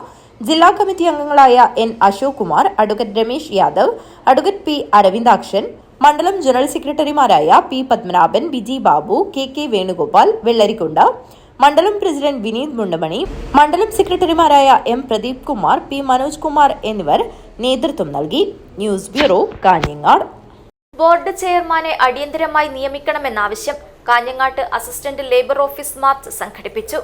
ജില്ലാ കമ്മിറ്റി അംഗങ്ങളായ N Ashok Kumar, advocate Ramesh Yadav, advocate P Aravindakshan, മണ്ഡലം ജനറൽ സെക്രട്ടറിമാരായ P പത്മനാഭൻ, ബിജി ബാബു, KK വേണുഗോപാൽ, വെള്ളരിക്കുണ്ട്, മണ്ഡലം പ്രസിഡന്റ് വിനീത് മുണ്ടമണി, മണ്ഡലം സെക്രട്ടറിമാരായ M പ്രദീപ് കുമാർ, P മനോജ് കുമാർ എന്നിവർ നേതൃത്വം നൽകി. News bureau, Kanhangad. ബോർഡ് ചെയർമാനെ അടിയന്തരമായി നിയമിക്കണമെന്നാവശ്യം. കാഞ്ഞങ്ങാട്ട് അസിസ്റ്റന്റ് ലേബർ ഓഫീസ് മാർച്ച് സംഘടിപ്പിച്ചു.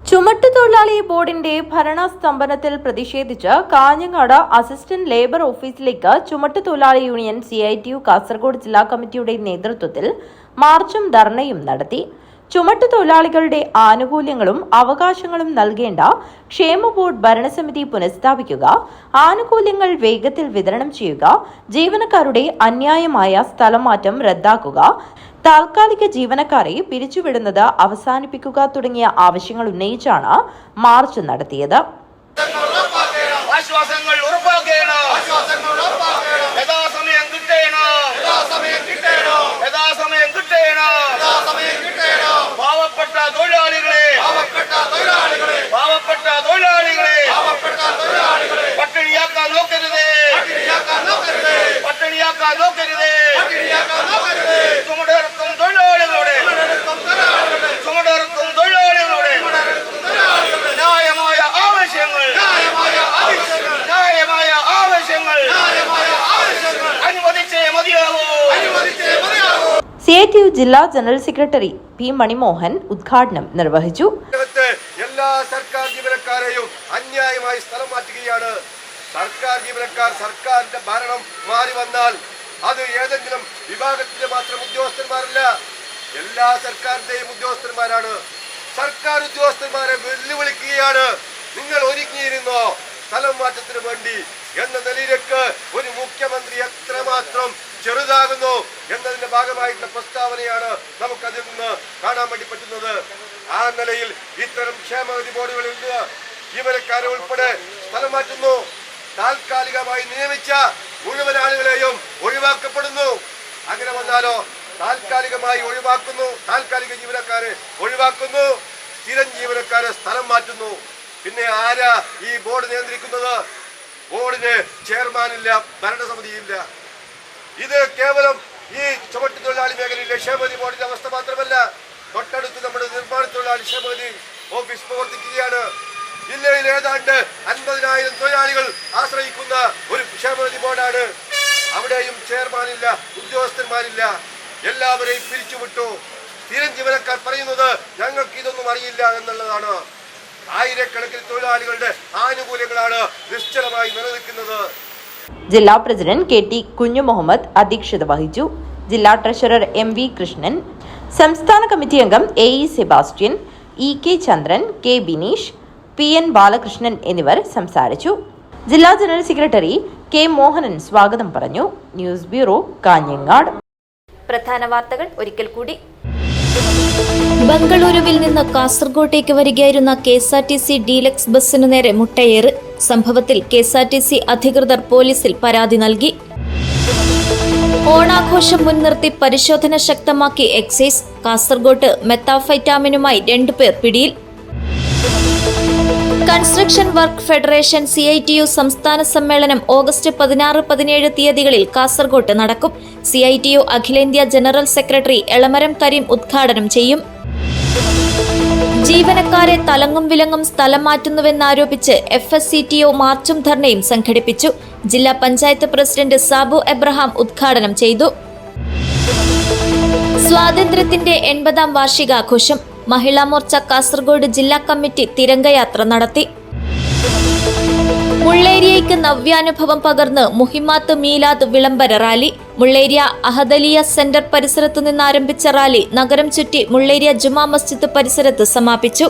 ചുമട്ടുതൊഴിലാളി ബോർഡിന്റെ ഭരണസ്തംഭനത്തിൽ പ്രതിഷേധിച്ച് കാഞ്ഞങ്ങാട് അസിസ്റ്റന്റ് ലേബർ ഓഫീസിലേക്ക് ചുമട്ടുതൊഴിലാളി യൂണിയൻ CITU കാസർഗോഡ് ജില്ലാ കമ്മിറ്റിയുടെ നേതൃത്വത്തിൽ മാർച്ചും ധർണയും നടത്തി. ചുമട്ടുതൊഴിലാളികളുടെ ആനുകൂല്യങ്ങളും അവകാശങ്ങളും നൽകേണ്ട ക്ഷേമ ബോർഡ് ഭരണസമിതി പുനഃസ്ഥാപിക്കുക, ആനുകൂല്യങ്ങൾ വേഗത്തിൽ വിതരണം ചെയ്യുക, ജീവനക്കാരുടെ അന്യായമായ സ്ഥലമാറ്റം റദ്ദാക്കുക, താൽക്കാലിക ജീവനക്കാരെ പിരിച്ചുവിടുന്നത് അവസാനിപ്പിക്കുക തുടങ്ങിയ ആവശ്യങ്ങൾ ഉന്നയിച്ചാണ് മാർച്ച് നടത്തിയത്. CITU ജില്ലാ ജനറൽ സെക്രട്ടറി P മണിമോഹൻ ഉദ്ഘാടനം നിർവഹിച്ചു. എല്ലാ സർക്കാർ ജീവനക്കാരെയും അന്യായമായി സ്ഥലം മാറ്റുകയാണ്. സർക്കാർ ജീവനക്കാർ സർക്കാരിന്റെ ഭരണം മാറി വന്നാൽ അത് ഏതെങ്കിലും വിഭാഗത്തിന്റെ മാത്രം ഉദ്യോഗസ്ഥന്മാരല്ല, എല്ലാ സർക്കാരിന്റെയും ഉദ്യോഗസ്ഥന്മാരാണ്. സർക്കാർ ഉദ്യോഗസ്ഥന്മാരെ വെല്ലുവിളിക്കുകയാണ്. നിങ്ങൾ ഒരുങ്ങിയിരുന്നോ സ്ഥലം മാറ്റത്തിന് വേണ്ടി എന്ന നിലയിലേക്ക് ഒരു മുഖ്യമന്ത്രി എത്രമാത്രം ചെറുതാകുന്നു എന്നതിന്റെ ഭാഗമായിട്ടുള്ള പ്രസ്താവനയാണ് നമുക്കതിൽ നിന്ന് കാണാൻ വേണ്ടി പറ്റുന്നത്. ആ നിലയിൽ ഇത്തരം ക്ഷേമനിധി ബോർഡുകളിൽ നിന്ന് ജീവനക്കാരെ ഉൾപ്പെടെ സ്ഥലം മാറ്റുന്നു. താൽക്കാലികമായി നിയമിച്ച മുഴുവൻ ആളുകളെയും ഒഴിവാക്കപ്പെടുന്നു. അങ്ങനെ വന്നാലോ താൽക്കാലികമായി ഒഴിവാക്കുന്നു, താൽക്കാലിക ജീവനക്കാരെ ഒഴിവാക്കുന്നു, സ്ഥിരം ജീവനക്കാരെ സ്ഥലം മാറ്റുന്നു. പിന്നെ ആരാ ഈ ബോർഡ് നിയന്ത്രിക്കുന്നത്? ബോർഡിന് ചെയർമാനില്ല, ഭരണസമിതിയില്ല. ഇത് കേവലം ഈ ചുമട്ടുതൊഴിലാളി മേഖലയിലെ ക്ഷേമനിധി ബോർഡിന്റെ അവസ്ഥ മാത്രമല്ല, തൊട്ടടുത്ത് നമ്മുടെ നിർമ്മാണ തൊഴിലാളി ക്ഷേമനിധി ഓഫീസ് പ്രവർത്തിക്കുകയാണ്. ജില്ലയിൽ ഏതാണ്ട് 50,000 തൊഴിലാളികൾ ആശ്രയിക്കുന്ന ഒരു ക്ഷേമനിധി ബോർഡാണ്. അവിടെയും ചെയർമാനില്ല, ഉദ്യോഗസ്ഥന്മാരില്ല, എല്ലാവരെയും പിരിച്ചുവിട്ടു. സ്ഥിരം ജീവനക്കാർ പറയുന്നത് ഞങ്ങൾക്ക് ഇതൊന്നും അറിയില്ല എന്നുള്ളതാണ്. ആയിരക്കണക്കിന് തൊഴിലാളികളുടെ ആനുകൂല്യങ്ങളാണ് നിശ്ചലമായി നിലനിൽക്കുന്നത്. ജില്ലാ പ്രസിഡന്റ് KT കുഞ്ഞുമുഹമ്മദ് അധ്യക്ഷത വഹിച്ചു. ജില്ലാ ട്രഷറർ MV കൃഷ്ണൻ, സംസ്ഥാന കമ്മിറ്റി അംഗം AE സെബാസ്റ്റ്യൻ, EK ചന്ദ്രൻ, K ബിനീഷ്, PN ബാലകൃഷ്ണൻ എന്നിവർ സംസാരിച്ചു. ജില്ലാ ജനറൽ സെക്രട്ടറി K മോഹനൻ സ്വാഗതം പറഞ്ഞു. News bureau, Kanhangad. പ്രധാന വാർത്തകൾ ഒരിക്കൽ കൂടി. ബംഗളൂരുവിൽ നിന്ന് കാസർഗോട്ടേക്ക് വരികയായിരുന്ന KSRTC ഡീലക്സ് ബസ്സിനു നേരെ മുട്ടയേറ്. സംഭവത്തിൽ KSRTC അധികൃതർ പോലീസിൽ പരാതി നൽകി. ഓണാഘോഷം മുൻനിർത്തി പരിശോധന ശക്തമാക്കി എക്സൈസ്. കാസർഗോട്ട് മെത്താഫൈറ്റാമിനുമായി 2 പേർ പിടിയിൽ. കൺസ്ട്രക്ഷൻ വർക്ക് ഫെഡറേഷൻ CITU സംസ്ഥാന സമ്മേളനം ഓഗസ്റ്റ് 16-17 തീയതികളിൽ കാസർഗോട്ട് നടക്കും. CITU അഖിലേന്ത്യാ ജനറൽ സെക്രട്ടറി എളമരം കരീം ഉദ്ഘാടനം ചെയ്യും. ജീവനക്കാരെ തലങ്ങും വിലങ്ങും സ്ഥലം മാറ്റുന്നുവെന്നാരോപിച്ച് FSCTO മാർച്ചും ധർണയും സംഘടിപ്പിച്ചു. ജില്ലാ പഞ്ചായത്ത് പ്രസിഡന്റ് സാബു എബ്രഹാം ഉദ്ഘാടനം ചെയ്തു. സ്വാതന്ത്ര്യത്തിന്റെ 80ാം വാർഷികാഘോഷം. മഹിളാ മോർച്ച കാസർഗോഡ് ജില്ലാ കമ്മിറ്റി തിരംഗയാത്ര നടത്തി. മുള്ളേരിയയ്ക്ക് നവ്യാനുഭവം പകർന്ന് മുഹിമാത്ത് മീലാദ് വിളംബര റാലി. മുള്ളേരിയ അഹദലിയ സെന്റർ പരിസരത്തു നിന്നാരംഭിച്ച റാലി നഗരം ചുറ്റി മുള്ളേരിയ ജുമാ മസ്ജിദ് പരിസരത്ത് സമാപിച്ചു.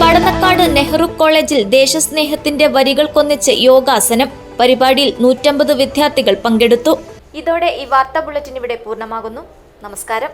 പടന്നക്കാട് നെഹ്റു കോളേജിൽ ദേശസ്നേഹത്തിന്റെ വരികൾക്കൊന്നിച്ച് യോഗാസനം. പരിപാടിയിൽ 150 വിദ്യാർത്ഥികൾ പങ്കെടുത്തു. ഇതോടെ ഈ വാർത്താ ബുള്ളറ്റിൻ ഇവിടെ പൂർണ്ണമാകുന്നു. നമസ്കാരം.